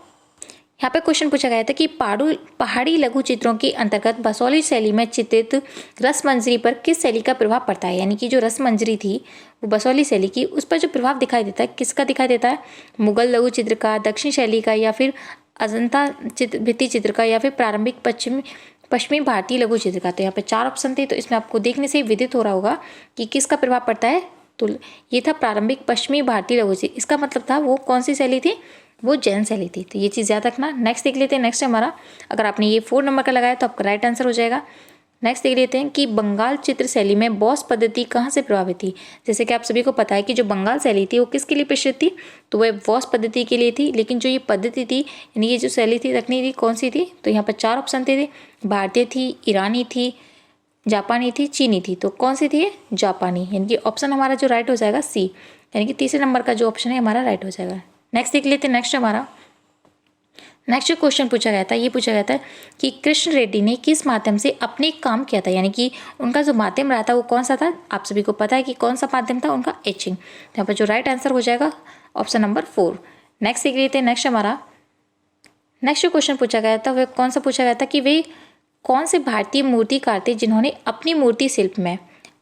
यहाँ पे क्वेश्चन पूछा गया था कि पहाड़ी लघु चित्रों के अंतर्गत बसौली शैली में चित्रित रसमंजरी पर किस शैली का प्रभाव पड़ता है। यानी कि जो रसमंजरी थी वो बसौली शैली की, उस पर जो प्रभाव दिखाई देता है किसका दिखाई देता है, मुगल लघु चित्र का, दक्षिण शैली का, या फिर अजंता भित्ति चित्र का, या फिर प्रारंभिक पश्चिमी भारतीय लघु चित्र का। तो यहाँ पे 4 ऑप्शन थे, तो इसमें आपको देखने से विदित हो रहा होगा कि किसका प्रभाव पड़ता है। तो ये था प्रारंभिक पश्चिमी भारतीय लघु चित्र, इसका मतलब था वो कौन सी शैली थी, वो जैन शैली थी। तो ये चीज़ याद रखना। नेक्स्ट देख लेते हैं। नेक्स्ट हमारा अगर आपने ये 4 नंबर का लगाया तो आपका राइट आंसर हो जाएगा। नेक्स्ट देख लेते हैं कि बंगाल चित्र शैली में बॉस पद्धति कहाँ से प्रभावित थी। जैसे कि आप सभी को पता है कि जो बंगाल शैली थी वो किसके लिए प्रसिद्ध थी, तो वह बॉस पद्धति के लिए थी। लेकिन जो ये पद्धति थी यानी ये जो शैली थी तकनीक थी कौन सी थी, तो यहाँ पर 4 ऑप्शन थे, भारतीय थी, ईरानी थी, जापानी थी, चीनी थी। तो कौन सी थी, जापानी। यानी कि ऑप्शन हमारा जो राइट हो जाएगा सी, यानी कि तीसरे नंबर का जो ऑप्शन है हमारा राइट हो जाएगा। नेक्स्ट देख लेते हैं। नेक्स्ट जो क्वेश्चन पूछा गया था ये पूछा गया था कि कृष्ण रेड्डी ने किस माध्यम से अपने काम किया था। यानी कि उनका जो माध्यम रहा था वो कौन सा था, आप सभी को पता है कि कौन सा माध्यम था, उनका एचिंग। यहाँ पर जो राइट आंसर हो जाएगा ऑप्शन नंबर 4। नेक्स्ट देख लेते हैं। नेक्स्ट जो क्वेश्चन पूछा गया था वह कौन सा पूछा गया था कि वे कौन से भारतीय मूर्तिकार थे जिन्होंने अपनी मूर्ति शिल्प में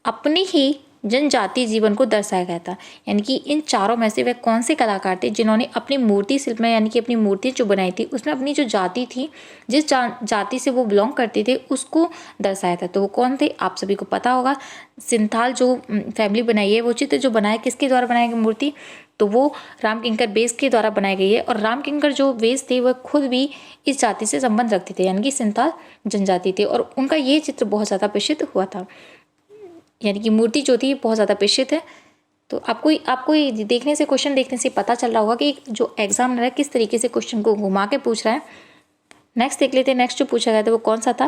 अपनी ही जनजातीय जीवन को दर्शाया गया था। यानी कि इन चारों में से वह कौन से कलाकार थे जिन्होंने अपनी मूर्ति शिल्प में यानी कि अपनी मूर्ति जो बनाई थी उसमें अपनी जो जाति थी, जिस जाति से वो बिलोंग करते थे उसको दर्शाया था। तो वो कौन थे आप सभी को पता होगा। सिंथाल जो फैमिली बनाई है, वो चित्र जो बनाया किसके द्वारा बनाई गई मूर्ति, तो वो रामकिंकर बेस के द्वारा बनाई गई है। और रामकिंकर जो बेस थे वह खुद भी इस जाति से संबंध रखते थे, यानी कि सिंथाल जनजाति थे, और उनका ये चित्र बहुत ज़्यादा प्रसिद्ध हुआ था। यानी कि मूर्ति जो थी बहुत ज़्यादा प्रसिद्ध है। तो आपको ये देखने से, क्वेश्चन देखने से पता चल रहा होगा कि जो एग्जामिनर है किस तरीके से क्वेश्चन को घुमा के पूछ रहा है। नेक्स्ट देख लेते हैं। नेक्स्ट जो पूछा गया था वो कौन सा था।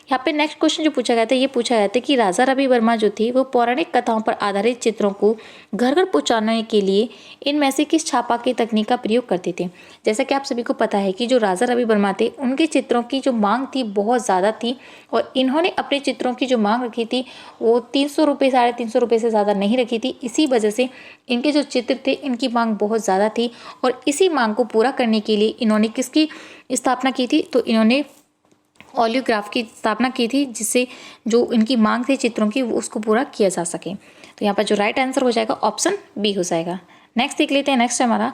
यहाँ पे नेक्स्ट क्वेश्चन जो पूछा गया था, ये पूछा गया था कि राजा रवि वर्मा जो थी वो पौराणिक कथाओं पर आधारित चित्रों को घर घर पहुँचाने के लिए इनमें से किस छापा की तकनीक का प्रयोग करते थे। जैसा कि आप सभी को पता है कि जो राजा रवि वर्मा थे उनके चित्रों की जो मांग थी बहुत ज़्यादा थी, और इन्होंने अपने चित्रों की जो मांग रखी थी वो 300 रुपये, 350 रुपये से ज़्यादा नहीं रखी थी। इसी वजह से इनके जो चित्र थे इनकी मांग बहुत ज़्यादा थी, और इसी मांग को पूरा करने के लिए इन्होंने किसकी स्थापना की थी, तो इन्होंने ओलियोग्राफ की स्थापना की थी, जिससे जो इनकी मांग थी चित्रों की उसको पूरा किया जा सके। तो यहाँ पर जो राइट आंसर हो जाएगा ऑप्शन बी हो जाएगा। नेक्स्ट देख लेते हैं। नेक्स्ट हमारा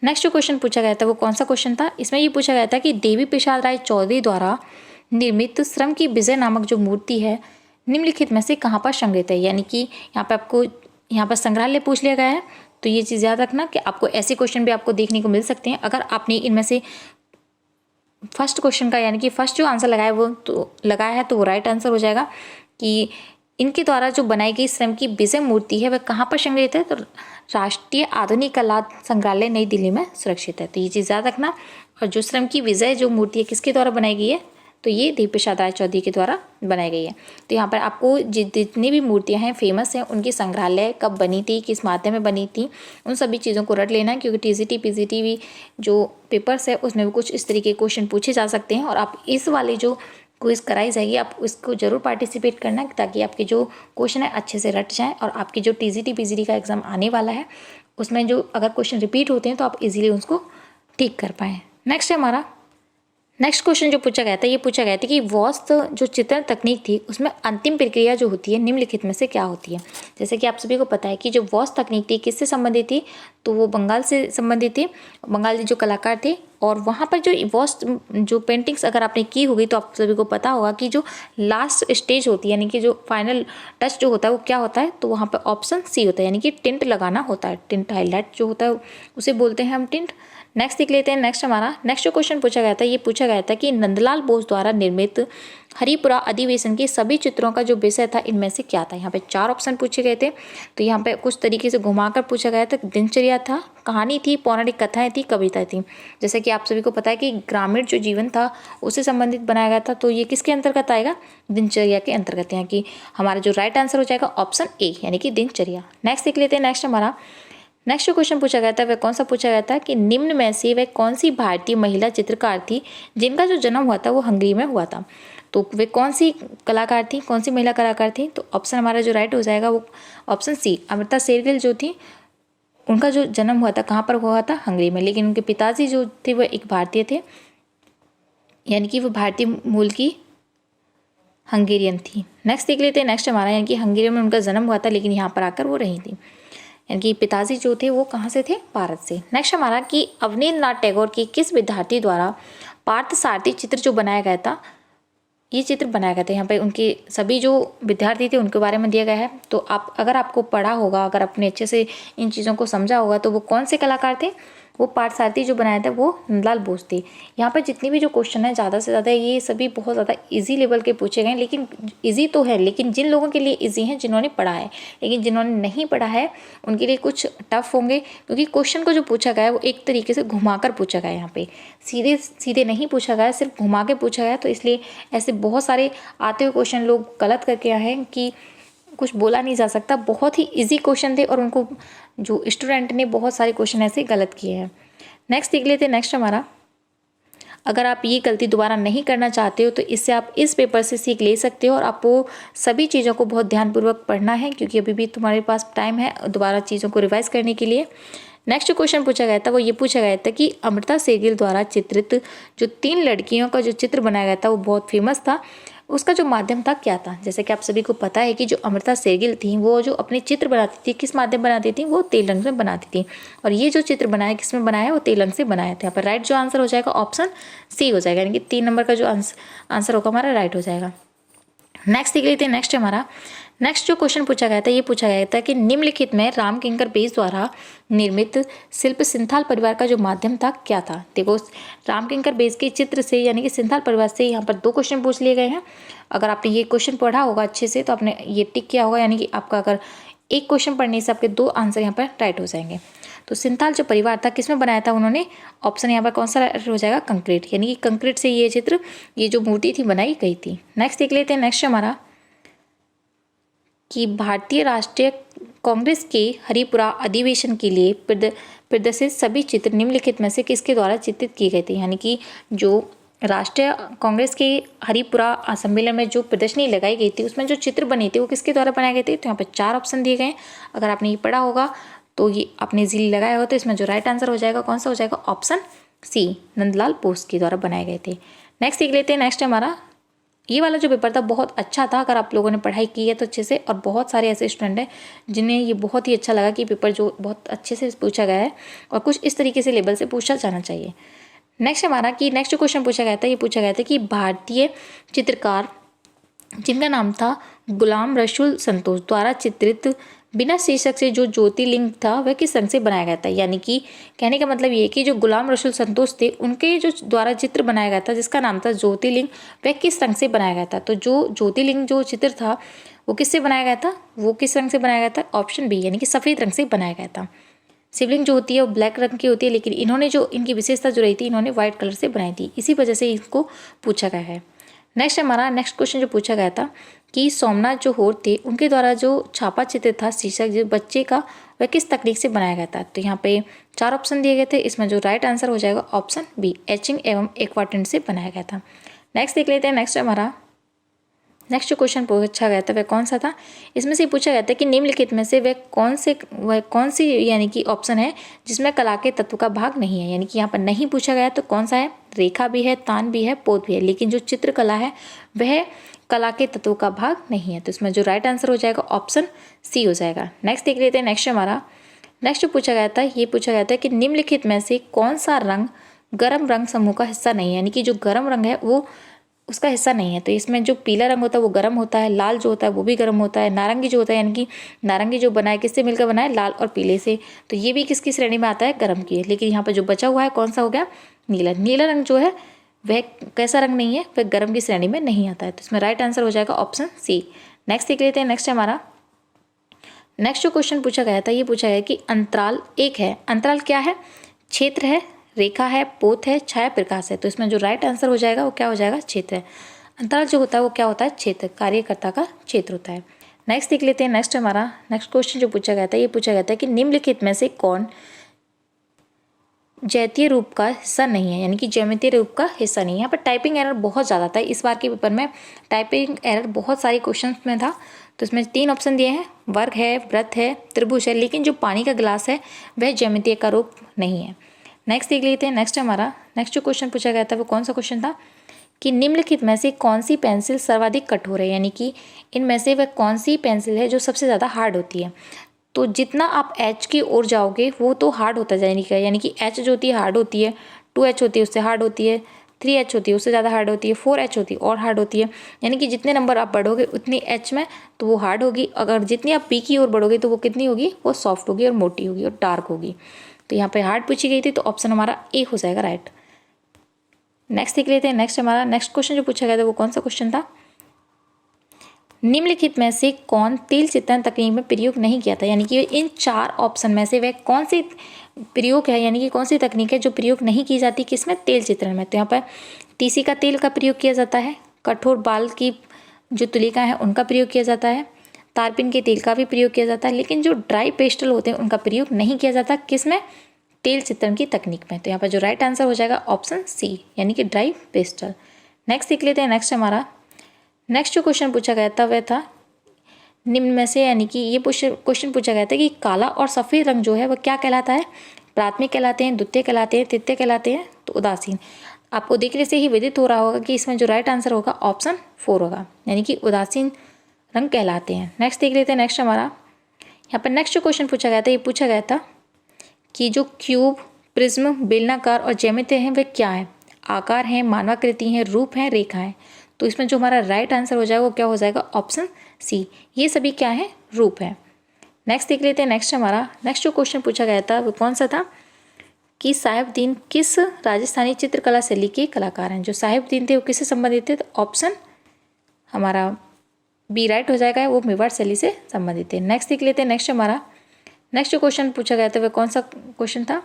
नेक्स्ट जो क्वेश्चन पूछा गया था वो कौन सा क्वेश्चन था। इसमें ये पूछा गया था कि देवी प्रसाद राय चौधरी द्वारा निर्मित श्रम की विजय नामक जो मूर्ति है निम्नलिखित में से कहाँ पर संग्रहित है। यानी कि यहाँ पर आपको यहाँ पर संग्रहालय पूछ लिया गया है। तो ये चीज़ याद रखना कि आपको ऐसे क्वेश्चन भी आपको देखने को मिल सकते हैं। अगर आपने इनमें से फर्स्ट क्वेश्चन का यानी कि फर्स्ट जो आंसर लगाया है तो वो राइट आंसर हो जाएगा कि इनके द्वारा जो बनाई गई श्रम की विजय मूर्ति है वह कहाँ पर संग्रहित है, तो राष्ट्रीय आधुनिक कला संग्रहालय नई दिल्ली में सुरक्षित है। तो ये चीज़ याद रखना। और जो श्रम की विजय जो मूर्ति है किसके द्वारा बनाई गई है, तो ये देवी प्रसाद राय चौधरी के द्वारा बनाई गई है। तो यहाँ पर आपको जितनी भी मूर्तियाँ हैं फेमस हैं उनकी संग्रहालय कब बनी थी, किस माध्यम में बनी थी, उन सभी चीज़ों को रट लेना है, क्योंकि टीजीटी पीजीटी भी जो पेपर्स है उसमें भी कुछ इस तरीके के क्वेश्चन पूछे जा सकते हैं। और आप इस वाली जो क्विज कराई जाएगी आप उसको जरूर पार्टिसिपेट करना, ताकि आपके जो क्वेश्चन है अच्छे से रट जाएँ, और आपकी जो टीजीटी पीजीटी का एग्ज़ाम आने वाला है उसमें जो अगर क्वेश्चन रिपीट होते हैं तो आप इजीली उसको ठीक कर पाएँ। नेक्स्ट है हमारा नेक्स्ट क्वेश्चन जो पूछा गया था, ये पूछा गया था कि वास्तु जो चित्रण तकनीक थी उसमें अंतिम प्रक्रिया जो होती है निम्नलिखित में से क्या होती है। जैसे कि आप सभी को पता है कि जो वास्तु तकनीक थी किससे संबंधित थी, तो वो बंगाल से संबंधित थी। बंगाली जो कलाकार थे, और वहाँ पर जो वास्तु जो पेंटिंग्स अगर आपने की होगी तो आप सभी को पता होगा कि जो लास्ट स्टेज होती है यानी कि जो फाइनल टच जो होता है वो क्या होता है, तो वहाँ पर ऑप्शन सी होता है, यानी कि टिंट लगाना होता है। टिंट हाईलाइट जो होता है उसे बोलते हैं हम टिंट। नेक्स्ट देख लेते हैं। नेक्स्ट हमारा नेक्स्ट जो क्वेश्चन पूछा गया था, ये पूछा गया था कि नंदलाल बोस द्वारा निर्मित हरिपुरा अधिवेशन के सभी चित्रों का जो विषय था इनमें से क्या था। यहाँ पे 4 ऑप्शन पूछे गए थे। तो यहाँ पे कुछ तरीके से घुमाकर पूछा गया था। दिनचर्या था, कहानी थी, पौराणिक कथाएं थी, कविता थी। जैसे कि आप सभी को पता है कि ग्रामीण जो जीवन था उससे संबंधित बनाया गया था, तो ये किसके अंतर्गत आएगा, दिनचर्या के अंतर्गत। यहाँ की हमारा जो राइट आंसर हो जाएगा ऑप्शन ए यानी कि दिनचर्या। नेक्स्ट देख लेते हैं। नेक्स्ट हमारा नेक्स्ट जो क्वेश्चन पूछा गया था वह कौन सा पूछा गया था कि निम्न में से वह कौन सी भारतीय महिला चित्रकार थी जिनका जो जन्म हुआ था वो हंगरी में हुआ था। तो वे कौन सी कलाकार थी, कौन सी महिला कलाकार थी, तो ऑप्शन हमारा जो राइट हो जाएगा वो ऑप्शन सी अमृता शेरगिल जो थी उनका जो जन्म हुआ था कहाँ पर हुआ था, हंगरी में। लेकिन उनके पिताजी जो थे वो एक भारतीय थे, यानी कि वो भारतीय मूल की हंगेरियन थी। नेक्स्ट देख लेते हैं। नेक्स्ट हमारा यानी कि हंगेरी में उनका जन्म हुआ था लेकिन यहाँ पर आकर वो रही थी, यानी कि पिताजी जो थे वो कहाँ से थे, भारत से। नेक्स्ट हमारा कि अवनींद्रनाथ टैगोर के किस विद्यार्थी द्वारा पार्थसारथी चित्र जो बनाया गया था, ये चित्र बनाया गया था। यहाँ पे उनके सभी जो विद्यार्थी थे उनके बारे में दिया गया है। तो आप अगर आपको पढ़ा होगा, अगर आपने अच्छे से इन चीज़ों को समझा होगा तो वो कौन से कलाकार थे, वो पार्थसारथी जो बनाया था वो नंदलाल बोस थे। यहाँ पर जितने भी जो क्वेश्चन है ज़्यादा से ज़्यादा ये सभी बहुत ज़्यादा इजी लेवल के पूछे गए हैं। लेकिन इजी तो है, लेकिन जिन लोगों के लिए इजी हैं जिन्होंने पढ़ा है, लेकिन जिन्होंने नहीं पढ़ा है उनके लिए कुछ टफ होंगे, क्योंकि क्वेश्चन को जो पूछा गया है वो एक तरीके से घुमा कर पूछा गया है। यहाँ पे सीधे सीधे नहीं पूछा गया, सिर्फ घुमा के पूछा गया। तो इसलिए ऐसे बहुत सारे आते हुए क्वेश्चन लोग गलत करके आए हैं कि कुछ बोला नहीं जा सकता। बहुत ही इजी क्वेश्चन थे और उनको जो स्टूडेंट ने बहुत सारे क्वेश्चन ऐसे गलत किए हैं। नेक्स्ट देख लेते हैं। नेक्स्ट हमारा, अगर आप ये गलती दोबारा नहीं करना चाहते हो तो इससे आप इस पेपर से सीख ले सकते हो, और आपको सभी चीज़ों को बहुत ध्यानपूर्वक पढ़ना है क्योंकि अभी भी तुम्हारे पास टाइम है दोबारा चीज़ों को रिवाइज करने के लिए। नेक्स्ट क्वेश्चन पूछा गया था वो ये पूछा गया था कि अमृता शेरगिल द्वारा चित्रित जो 3 लड़कियों का जो चित्र बनाया गया था वो बहुत फेमस था। उसका जो माध्यम था क्या था। जैसे कि आप सभी को पता है कि जो अमृता शेरगिल थी वो जो अपने चित्र बनाती थी किस माध्यम बनाती थी, वो तेल रंग में बनाती थी। और ये जो चित्र बनाया किसमें बनाया है, वो तेल रंग से बनाया था। यहाँ पर राइट जो आंसर हो जाएगा ऑप्शन सी हो जाएगा, यानी कि 3 नंबर का जो आंसर होगा हमारा राइट हो जाएगा। नेक्स्ट देख लेते हैं। नेक्स्ट जो क्वेश्चन पूछा गया था, ये पूछा गया था कि निम्नलिखित में राम किंकर बेस द्वारा निर्मित शिल्प सिंथाल परिवार का जो माध्यम था क्या था। देखो राम किंकर बेस के चित्र से यानी कि सिंथाल परिवार से यहाँ पर 2 क्वेश्चन पूछ लिए गए हैं। अगर आपने ये क्वेश्चन पढ़ा होगा अच्छे से तो आपने ये टिक किया होगा, यानी कि आपका अगर एक क्वेश्चन पढ़ने से आपके 2 आंसर यहाँ पर राइट हो जाएंगे। तो सिंथाल जो परिवार था किसमें बनाया था उन्होंने, ऑप्शन यहाँ पर कौन सा हो जाएगा, कंक्रीट, यानी कि कंक्रीट से ये चित्र, ये जो मूर्ति थी बनाई गई थी। नेक्स्ट देख लेते हैं। नेक्स्ट हमारा कि भारतीय राष्ट्रीय कांग्रेस के हरिपुरा अधिवेशन के लिए प्रदर्शित सभी चित्र निम्नलिखित में से किसके द्वारा चित्रित किए गए थे। यानी कि जो राष्ट्रीय कांग्रेस के हरिपुरा सम्मेलन में जो प्रदर्शनी लगाई गई थी उसमें जो चित्र बने थे वो किसके द्वारा बनाए गए थे। तो यहाँ पर 4 ऑप्शन दिए गए हैं। अगर आपने ये पढ़ा होगा तो ये आपने जील लगाया हो, तो इसमें जो राइट आंसर हो जाएगा कौन सा हो जाएगा, ऑप्शन सी, नंदलाल बोस के द्वारा बनाए गए थे। नेक्स्ट देख लेते हैं। नेक्स्ट हमारा ये वाला जो पेपर था बहुत अच्छा था, अगर आप लोगों ने पढ़ाई की है तो अच्छे से, और बहुत सारे ऐसे स्टूडेंट हैं जिन्हें ये बहुत ही अच्छा लगा कि पेपर जो बहुत अच्छे से पूछा गया है और कुछ इस तरीके से लेवल से पूछा जाना चाहिए। नेक्स्ट हमारा कि नेक्स्ट जो क्वेश्चन पूछा गया था, ये पूछा गया था कि भारतीय चित्रकार जिनका नाम था गुलाम रसूल संतोष द्वारा चित्रित बिना शीर्षक से जो ज्योतिर्लिंग था वह किस रंग से बनाया गया था। यानी कि कहने का मतलब ये कि जो गुलाम रसूल संतोष थे उनके जो द्वारा चित्र बनाया गया था जिसका नाम था ज्योतिर्लिंग, वह किस रंग से बनाया गया था। तो जो ज्योतिर्लिंग जो चित्र था वो किससे बनाया गया था, वो किस रंग से बनाया गया था, ऑप्शन बी, यानी कि सफ़ेद रंग से बनाया गया था। शिवलिंग जो होती है वो ब्लैक रंग की होती है, लेकिन इन्होंने जो इनकी विशेषता जो रही थी इन्होंने व्हाइट कलर से बनाई थी, इसी वजह से इसको पूछा गया है। नेक्स्ट हमारा नेक्स्ट क्वेश्चन जो पूछा गया था कि सोमनाथ जो होर थे उनके द्वारा जो छापा चित्र था शीर्षक जो बच्चे का, वह किस तकनीक से बनाया गया था। तो यहाँ पे 4 ऑप्शन दिए गए थे, इसमें जो राइट आंसर हो जाएगा ऑप्शन बी, एचिंग एवं एक्वाटिंट से बनाया गया था। नेक्स्ट देख लेते हैं। नेक्स्ट जो क्वेश्चन पूछा गया था वह कौन सा था, इसमें से पूछा गया था कि निम्नलिखित में से वह कौन सी यानी कि ऑप्शन है जिसमें कला के तत्व का भाग नहीं है। यानी कि यहाँ पर नहीं पूछा गया तो कौन सा है, रेखा भी है, तान भी है, पोत भी है, लेकिन जो चित्रकला है वह कला के तत्व का भाग नहीं है। तो इसमें जो राइट आंसर हो जाएगा ऑप्शन सी हो जाएगा। नेक्स्ट देख लेते हैं। नेक्स्ट जो पूछा गया था, ये पूछा गया था कि निम्नलिखित में से कौन सा रंग गर्म रंग समूह का हिस्सा नहीं है। यानी कि जो गर्म रंग है वो उसका हिस्सा नहीं है। तो इसमें जो पीला रंग होता है वो गर्म होता है, लाल जो होता है वो भी गर्म होता है, नारंगी जो होता है यानी कि नारंगी जो बना है किससे मिलकर बना है, लाल और पीले से, तो ये भी किसकी श्रेणी में आता है, गर्म की है। लेकिन यहाँ पर जो बचा हुआ है कौन सा हो गया, नीला रंग जो है वह कैसा रंग नहीं है, वह गर्म की श्रेणी में नहीं आता है। तो इसमें राइट आंसर हो जाएगा ऑप्शन सी। नेक्स्ट देख लेते हैं। नेक्स्ट जो क्वेश्चन पूछा गया था, ये पूछा गया कि अंतराल एक है, अंतराल क्या है, क्षेत्र है, रेखा है, पोत है, छाया प्रकाश है। तो इसमें जो राइट आंसर हो जाएगा वो क्या हो जाएगा, क्षेत्र है। अंतराल जो होता है वो क्या होता है, क्षेत्र, कार्यकर्ता का क्षेत्र होता है। नेक्स्ट देख लेते हैं। नेक्स्ट क्वेश्चन जो पूछा गया था, ये पूछा गया था कि निम्नलिखित में से कौन ज्यामितीय रूप का हिस्सा नहीं है, यानी कि ज्यामितीय रूप का हिस्सा नहीं है। यहाँ पर टाइपिंग एरर बहुत ज़्यादा था इस बार के पेपर में, टाइपिंग एरर बहुत सारे क्वेश्चन में था। तो इसमें 3 ऑप्शन दिए हैं, वर्ग है, वृत्त है, त्रिभुज है, लेकिन जो पानी का गिलास है वह ज्यामितीय का रूप नहीं है। नेक्स्ट देख लेते हैं। नेक्स्ट जो क्वेश्चन पूछा गया था वो कौन सा क्वेश्चन था कि निम्नलिखित में से कौन सी पेंसिल सर्वाधिक कठोर है, यानी कि इनमें से वह कौन सी पेंसिल है जो सबसे ज़्यादा हार्ड होती है। तो जितना आप एच की ओर जाओगे वो तो हार्ड होता जाएगा, यानी कि एच जो होती है हार्ड होती है, 2H होती है उससे हार्ड होती है, 3H होती है उससे ज़्यादा हार्ड होती है, 4H होती है और हार्ड होती है। यानी कि जितने नंबर आप बढ़ोगे उतनी एच में तो वो हार्ड होगी, अगर जितनी आप पी की ओर बढ़ोगे तो वो कितनी होगी, वो सॉफ्ट होगी और मोटी होगी और डार्क होगी। तो यहाँ पे हार्ड पूछी गई थी तो ऑप्शन हमारा ए हो जाएगा राइट। नेक्स्ट देख लेते हैं। नेक्स्ट क्वेश्चन जो पूछा गया था वो कौन सा क्वेश्चन था, निम्नलिखित में से कौन तेल चित्रण तकनीक में प्रयोग नहीं किया था। यानी कि इन 4 ऑप्शन में से वह कौन सी प्रयोग है, यानी कि कौन सी तकनीक है जो प्रयोग नहीं की जाती किसमें, तेल चित्रण में। तो यहाँ पर तीसी का तेल का प्रयोग किया जाता है, कठोर बाल की जो तुलिका है उनका प्रयोग किया जाता है, तारपीन के तेल का भी प्रयोग किया जाता है, लेकिन जो ड्राई पेस्टल होते हैं उनका प्रयोग नहीं किया जाता किसमें, तेल चित्रण की तकनीक में। तो यहाँ पर जो राइट आंसर हो जाएगा ऑप्शन सी, यानी कि ड्राई पेस्टल। नेक्स्ट देख लेते हैं। नेक्स्ट जो क्वेश्चन पूछा गया था वह था निम्न में से, यानी कि ये क्वेश्चन पूछा गया था कि काला और सफ़ेद रंग जो है वह क्या कहलाता है, प्राथमिक कहलाते हैं, द्वितीय कहलाते हैं, तृतीय कहलाते हैं, तो उदासीन। आपको देखने से ही विदित हो रहा होगा कि इसमें जो राइट आंसर होगा ऑप्शन 4 होगा, यानी कि उदासीन रंग कहलाते हैं। नेक्स्ट देख लेते हैं। नेक्स्ट हमारा यहाँ पर नेक्स्ट जो क्वेश्चन पूछा गया था, ये पूछा गया था कि जो क्यूब, प्रिज्म, बेलनाकार और ज्यामिति हैं वे क्या है? आकार हैं, मानवाकृति हैं, रूप हैं, रेखा है। तो इसमें जो हमारा राइट आंसर हो जाएगा वो क्या हो जाएगा? Option C. ये सभी क्या है? रूप है। नेक्स्ट देख लेते हैं। नेक्स्ट हमारा नेक्स्ट जो क्वेश्चन पूछा गया था वो कौन सा था कि साहिबदीन किस राजस्थानी चित्रकला शैली के कलाकार हैं? जो साहिबदीन थे वो किससे संबंधित थे? तो ऑप्शन हमारा बी राइट हो जाएगा, वो मेवाड़ शैली से संबंधित है। नेक्स्ट देख लेते हैं। नेक्स्ट हमारा नेक्स्ट जो क्वेश्चन पूछा गया था वह कौन सा क्वेश्चन था?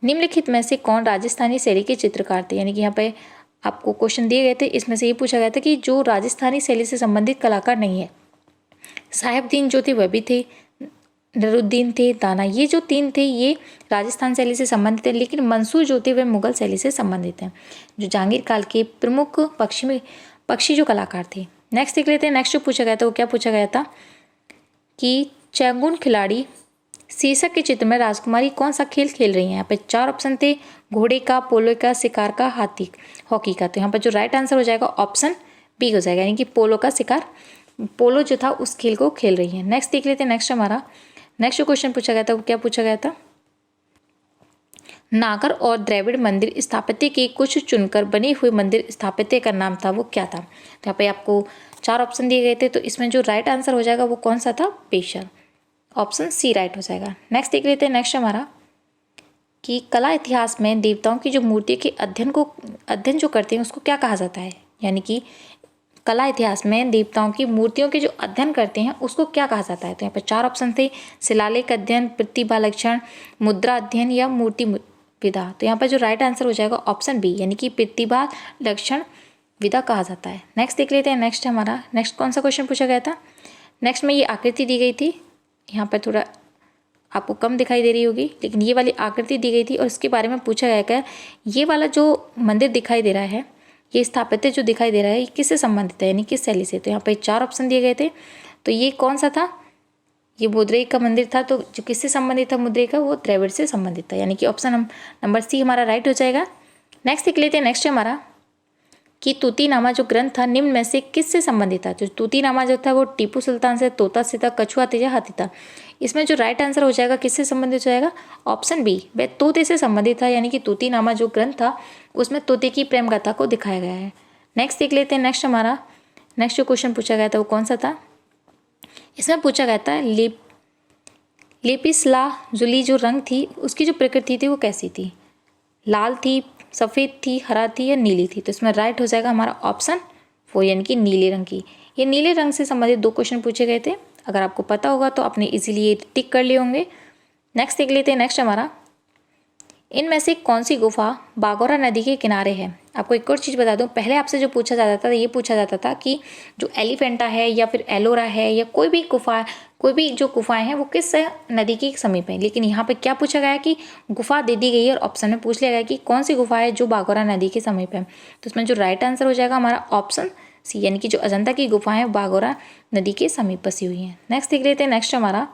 निम्नलिखित में से कौन राजस्थानी शैली के चित्रकार थे? यानी कि यहाँ पे आपको क्वेश्चन दिए गए थे, इसमें से ये पूछा गया था कि जो राजस्थानी शैली से संबंधित कलाकार नहीं है। साहिबदीन जो थे वह भी थे, नरुद्दीन थे, दाना, ये जो 3 थे ये राजस्थान शैली से संबंधित है, लेकिन मंसूर जो थे वह मुगल शैली से संबंधित हैं, जो जहांगीर काल के प्रमुख पक्षी जो कलाकार थे। नेक्स्ट देख लेते हैं। नेक्स्ट जो पूछा गया था वो क्या पूछा गया था कि चैंगुन खिलाड़ी शीर्षक के चित्र में राजकुमारी कौन सा खेल खेल रही है? यहाँ पे 4 ऑप्शन थे, घोड़े का, पोलो का, शिकार का, हाथी, हॉकी का। तो यहाँ पर जो राइट आंसर हो जाएगा ऑप्शन बी हो जाएगा, यानी कि पोलो का शिकार, पोलो जो था उस खेल को खेल रही है। नेक्स्ट देख लेते हैं। नेक्स्ट हमारा नेक्स्ट जो क्वेश्चन पूछा गया था वो क्या पूछा गया था? नागर और द्रविड़ मंदिर स्थापत्य के कुछ चुनकर बने हुए मंदिर स्थापत्य का नाम था, वो क्या था? तो यहाँ पे आपको 4 ऑप्शन दिए गए थे, तो इसमें जो राइट आंसर हो जाएगा वो कौन सा था? पेशर, ऑप्शन सी राइट हो जाएगा। नेक्स्ट देख लेते हैं। नेक्स्ट हमारा कि कला इतिहास में देवताओं की जो मूर्ति के अध्ययन जो करते हैं उसको क्या कहा जाता है? यानी कि कला इतिहास में देवताओं की मूर्तियों के जो अध्ययन करते हैं उसको क्या कहा जाता है? तो यहाँ पर 4 ऑप्शन थे, शिलालेख अध्ययन, प्रतिभा लक्षण, मुद्रा अध्ययन या मूर्ति विधा। तो यहाँ पर जो राइट आंसर हो जाएगा ऑप्शन बी, यानी कि प्रतिभा लक्षण विधा कहा जाता है। नेक्स्ट देख लेते हैं। नेक्स्ट हमारा नेक्स्ट कौन सा क्वेश्चन पूछा गया था? नेक्स्ट में ये आकृति दी गई थी, यहाँ पर थोड़ा आपको कम दिखाई दे रही होगी, लेकिन ये वाली आकृति दी गई थी और इसके बारे में पूछा गया है ये वाला जो मंदिर दिखाई दे रहा है, ये स्थापत्य जो दिखाई दे रहा है, ये किससे संबंधित है, यानी किस शैली से? तो यहाँ पर 4 ऑप्शन दिए गए थे, तो ये कौन सा था? ये मुद्रे का मंदिर था। तो जो किससे संबंधित था मुद्रे का? वो द्रविड़ से संबंधित था, यानी कि ऑप्शन नंबर सी हमारा राइट हो जाएगा। नेक्स्ट देख लेते हैं। नेक्स्ट हमारा कि तूतीनामा जो ग्रंथ था निम्न में से किससे संबंधित था? जो तूतीनामा जो था वो टीपू सुल्तान से, तोता से था, कछुआ तेजा, हाथी था। इसमें जो राइट आंसर हो जाएगा किससे संबंधित हो जाएगा? ऑप्शन बी, वह तोते से संबंधित था, यानी कि तूतीनामा जो ग्रंथ था उसमें तोते की प्रेम गाथा को दिखाया गया है। नेक्स्ट देख लेते हैं। नेक्स्ट हमारा नेक्स्ट जो क्वेश्चन पूछा गया था वो कौन सा था? इसमें पूछा गया था लेपिसलाजुली जो रंग थी उसकी जो प्रकृति थी वो कैसी थी? लाल थी, सफ़ेद थी, हरा थी या नीली थी? तो इसमें राइट हो जाएगा हमारा ऑप्शन 4, यानी कि नीले रंग की। ये नीले रंग से संबंधित 2 क्वेश्चन पूछे गए थे, अगर आपको पता होगा तो आपने इजीली ये टिक कर लिए होंगे। नेक्स्ट देख लेते हैं। नेक्स्ट हमारा इनमें से कौन सी गुफा बागोरा नदी के किनारे है? आपको एक और चीज़ बता दूं, पहले आपसे जो पूछा जाता था ये पूछा जाता था कि जो एलिफेंटा है या फिर एलोरा है या कोई भी जो गुफाएं हैं वो किस नदी के समीप है, लेकिन यहाँ पे क्या पूछा गया है कि गुफा दे दी गई है और ऑप्शन में पूछ लिया गया कि कौन सी गुफा है जो बागोरा नदी के समीप है। तो इसमें जो राइट आंसर हो जाएगा हमारा ऑप्शन सी, यानी कि जो अजंता की गुफाएं बागोरा नदी के समीप बसी हुई हैं। नेक्स्ट देख लेते हैं। नेक्स्ट हमारा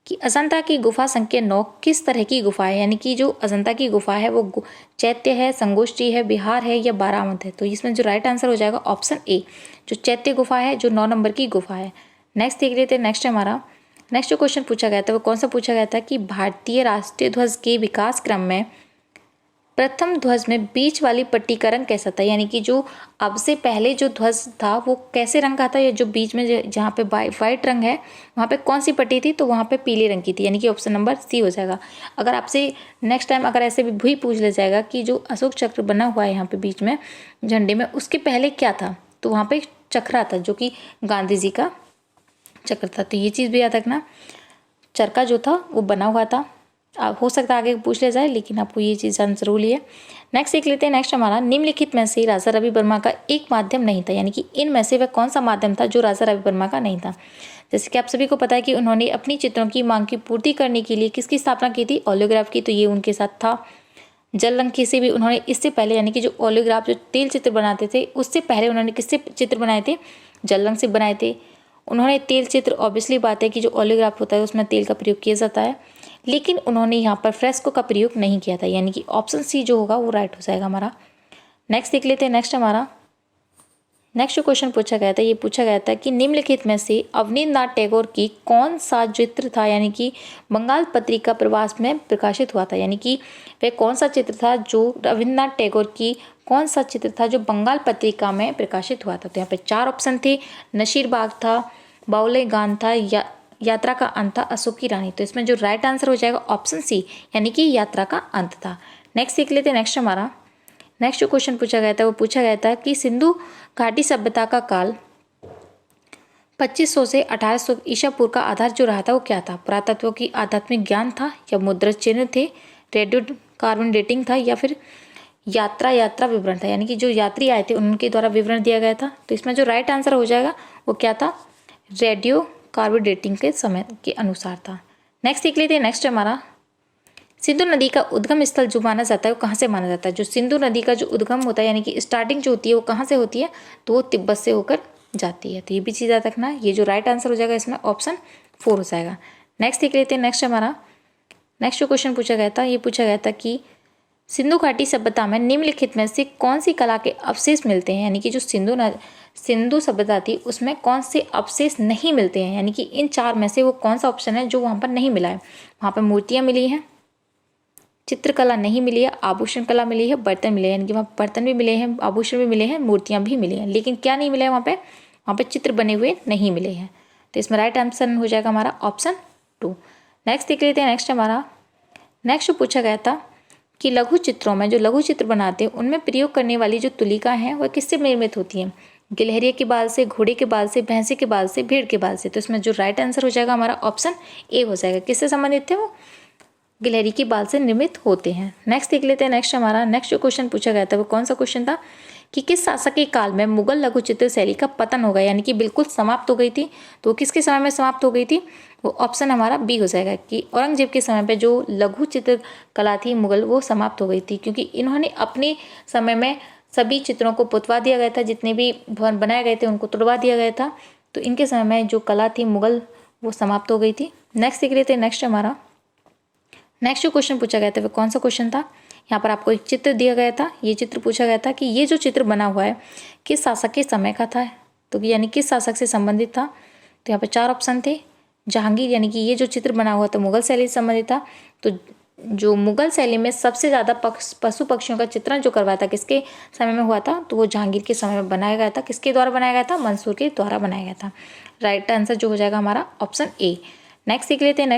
कि अजंता की गुफा संख्या 9 किस तरह की गुफा है? यानी कि जो अजंता की गुफा है वो चैत्य है, संगोष्ठी है, बिहार है या बारामत है? तो इसमें जो राइट आंसर हो जाएगा ऑप्शन ए, जो चैत्य गुफा है, जो 9 नंबर की गुफा है। नेक्स्ट देख लेते हैं। नेक्स्ट हमारा नेक्स्ट जो क्वेश्चन पूछा गया था वो कौन सा पूछा गया था कि भारतीय राष्ट्रीय ध्वज के विकास क्रम में प्रथम ध्वज में बीच वाली पट्टी का रंग कैसा था? यानी कि जो अब से पहले जो ध्वज था वो कैसे रंग का था, या जो बीच में जहाँ पे वाइट रंग है वहाँ पे कौन सी पट्टी थी? तो वहाँ पे पीले रंग की थी, यानी कि ऑप्शन नंबर सी हो जाएगा। अगर आपसे नेक्स्ट टाइम अगर ऐसे भी पूछ लिया जाएगा कि जो अशोक चक्र बना हुआ है यहाँ पे बीच में झंडे में, उसके पहले क्या था? तो वहाँ पे चक्रा था जो कि गांधी जी का चक्र था। तो ये चीज़ भी याद रखना, चरखा जो था वो बना हुआ था। हो सकता है आगे पूछ लिया जाए, लेकिन आपको ये चीज़ जान जरूरी है। नेक्स्ट देख लेते हैं। नेक्स्ट हमारा निम्नलिखित में से राजा रवि वर्मा का एक माध्यम नहीं था, यानी कि इनमें से वह कौन सा माध्यम था जो राजा रवि वर्मा का नहीं था? जैसे कि आप सभी को पता है कि उन्होंने अपनी चित्रों की मांग की पूर्ति करने के लिए किसकी स्थापना की थी? ओलियोग्राफ की। तो ये उनके साथ था। जल रंग की से भी उन्होंने इससे पहले, यानी कि जो ओलियोग्राफ जो तेल चित्र बनाते थे उससे पहले उन्होंने किससे चित्र बनाए थे? जल रंग से बनाए थे। उन्होंने तेल चित्र, ऑब्वियसली बात है कि जो ओलियोग्राफ होता है उसमें तेल का प्रयोग किया जाता है, लेकिन उन्होंने यहाँ पर फ्रेस्को का प्रयोग नहीं किया था, यानी कि ऑप्शन सी जो होगा वो राइट हो जाएगा हमारा। नेक्स्ट देख लेते हैं। नेक्स्ट जो क्वेश्चन पूछा गया था, ये पूछा गया था कि निम्नलिखित में से अवनींद्रनाथ टैगोर की कौन सा चित्र था, यानी कि बंगाल पत्रिका प्रवास में प्रकाशित हुआ था, यानी कि वह कौन सा चित्र था जो रविन्द्रनाथ टैगोर की कौन सा चित्र था जो बंगाल पत्रिका में प्रकाशित हुआ था। तो यहाँ पे 4 ऑप्शन थे, नशीर बाग था, बाउले गान था, यात्रा का अंत था, अशोक की रानी। तो इसमें जो राइट आंसर हो जाएगा ऑप्शन सी, यानी कि यात्रा का अंत था। नेक्स्ट देख लेते हैं। नेक्स्ट जो क्वेश्चन पूछा गया था वो पूछा गया था कि सिंधु घाटी सभ्यता का काल 2500 से 1800 ईसा पूर्व का आधार जो रहा था वो क्या था? पुरातत्व की आध्यात्मिक ज्ञान था, या मुद्रा चिन्ह थे, रेडियो कार्बन डेटिंग था, या फिर यात्रा विवरण था, यानी कि जो यात्री आए थे उनके द्वारा विवरण दिया गया था। तो इसमें जो राइट आंसर हो जाएगा वो क्या था? रेडियो कार्बन डेटिंग के समय के अनुसार था। नेक्स्ट देख लेते हैं। नेक्स्ट हमारा सिंधु नदी का उद्गम स्थल जो माना जाता है वो कहाँ से माना जाता है? जो सिंधु नदी का जो उद्गम होता है, यानी कि स्टार्टिंग जो होती है वो कहाँ से होती है? तो वो तिब्बत से होकर जाती है। तो ये भी चीज़ याद रखना। ये जो राइट आंसर हो जाएगा इसमें ऑप्शन 4 हो जाएगा। नेक्स्ट देख लेते हैं। नेक्स्ट जो क्वेश्चन पूछा गया था, ये पूछा गया था कि सिंधु घाटी सभ्यता में निम्नलिखित में से कौन सी कला के अवशेष मिलते हैं, यानी कि जो सिंधु सभ्यता थी उसमें कौन से अवशेष नहीं मिलते हैं, यानी कि इन 4 में से वो कौन सा ऑप्शन है जो वहाँ पर नहीं मिला है? वहाँ पर मूर्तियाँ मिली हैं, चित्रकला नहीं मिली है, आभूषण कला मिली है, बर्तन मिले हैं, यानी कि वहाँ बर्तन भी मिले हैं, आभूषण भी मिले हैं, मूर्तियाँ भी मिली हैं, लेकिन क्या नहीं मिला है वहाँ पे चित्र बने हुए नहीं मिले हैं। तो इसमें राइट आंसर हो जाएगा हमारा ऑप्शन 2। नेक्स्ट देख लेते हैं। नेक्स्ट पूछा गया था कि लघु चित्रों में जो लघु चित्र बनाते हैं उनमें प्रयोग करने वाली जो तुलिका हैं वह किससे निर्मित होती हैं? गिलहरिया के बाल से, घोड़े के बाल से, भैंसे के बाल से, भेड़ के बाल से। तो इसमें जो राइट आंसर हो जाएगा हमारा ऑप्शन ए हो जाएगा। किससे संबंधित थे वो? गिलहरी के बाल से निर्मित होते हैं। नेक्स्ट देख लेते हैं। नेक्स्ट जो क्वेश्चन पूछा गया था वो कौन सा क्वेश्चन था कि किस शासक के काल में मुगल लघु चित्र शैली का पतन हो गया, यानी कि बिल्कुल समाप्त हो गई थी। तो किसके समय में समाप्त हो गई थी? वो ऑप्शन हमारा बी हो जाएगा कि औरंगजेब के समय पे जो लघु चित्र कला थी मुगल, वो समाप्त हो गई थी, क्योंकि इन्होंने अपने समय में सभी चित्रों को पुतवा दिया गया था, जितने भी भवन बनाए गए थे उनको तुड़वा दिया गया था। तो इनके समय में जो कला थी मुगल वो समाप्त हो गई थी। नेक्स्ट देख लेते हैं। नेक्स्ट जो क्वेश्चन पूछा गया था वो कौन सा क्वेश्चन था? यहाँ पर आपको एक चित्र दिया गया था, ये चित्र पूछा गया था कि ये जो चित्र बना हुआ है किस शासक के समय का था, तो यानी किस शासक से संबंधित था? तो यहाँ पर 4 ऑप्शन थे। जहांगीर, यानी कि ये जो चित्र बना हुआ था मुगल शैली से संबंधित था। तो जो मुगल शैली में सबसे ज़्यादा पशु पक्षियों का चित्रण जो करवाया था किसके समय में हुआ था? तो वो जहांगीर के समय में बनाया गया था। किसके द्वारा बनाया गया था? मंसूर के द्वारा बनाया गया था। राइट आंसर जो हो जाएगा हमारा ऑप्शन ए। नेक्स्ट देख लेते हैं।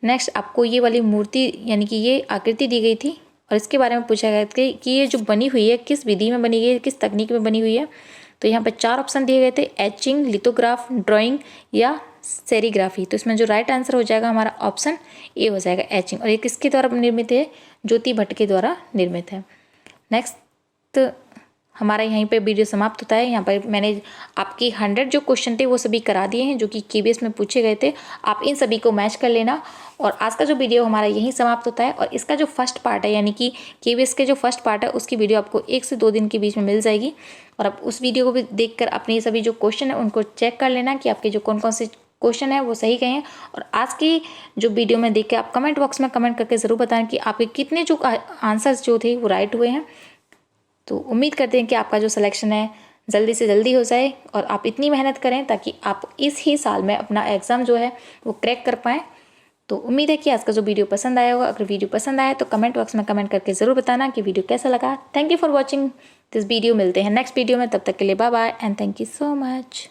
नेक्स्ट आपको ये वाली मूर्ति यानी कि ये आकृति दी गई थी और इसके बारे में पूछा गया था कि ये जो बनी हुई है किस विधि में बनी गई है, किस तकनीक में बनी हुई है। तो यहाँ पर 4 ऑप्शन दिए गए थे, एचिंग, लिथोग्राफ, ड्राइंग या सेरीग्राफी। तो इसमें जो राइट आंसर हो जाएगा हमारा ऑप्शन ए हो जाएगा, एचिंग। और ये किसके द्वारा निर्मित है? ज्योति भट्ट के द्वारा निर्मित है। नेक्स्ट हमारा यहीं पे वीडियो समाप्त होता है। यहाँ पर मैंने आपकी 100 जो क्वेश्चन थे वो सभी करा दिए हैं जो कि केबीएस में पूछे गए थे। आप इन सभी को मैच कर लेना और आज का जो वीडियो हमारा यहीं समाप्त होता है। और इसका जो फर्स्ट पार्ट है यानी कि केबीएस के जो फर्स्ट पार्ट है उसकी वीडियो आपको 1 से 2 दिन के बीच में मिल जाएगी। और आप उस वीडियो को भी देखकर अपने सभी जो क्वेश्चन है उनको चेक कर लेना कि आपके जो कौन कौन से क्वेश्चन है वो सही गए हैं। और आज की जो वीडियो में देख के आप कमेंट बॉक्स में कमेंट करके ज़रूर बताएं कि आपके कितने जो आंसर्स जो थे वो राइट हुए हैं। तो उम्मीद करते हैं कि आपका जो सिलेक्शन है जल्दी से जल्दी हो जाए और आप इतनी मेहनत करें ताकि आप इस ही साल में अपना एग्ज़ाम जो है वो क्रैक कर पाएँ। तो उम्मीद है कि आज का जो वीडियो पसंद आया होगा। अगर वीडियो पसंद आया तो कमेंट बॉक्स में कमेंट करके ज़रूर बताना कि वीडियो कैसा लगा। Thank you for watching this video. मिलते हैं नेक्स्ट वीडियो में, तब तक के लिए bye bye and thank you so much.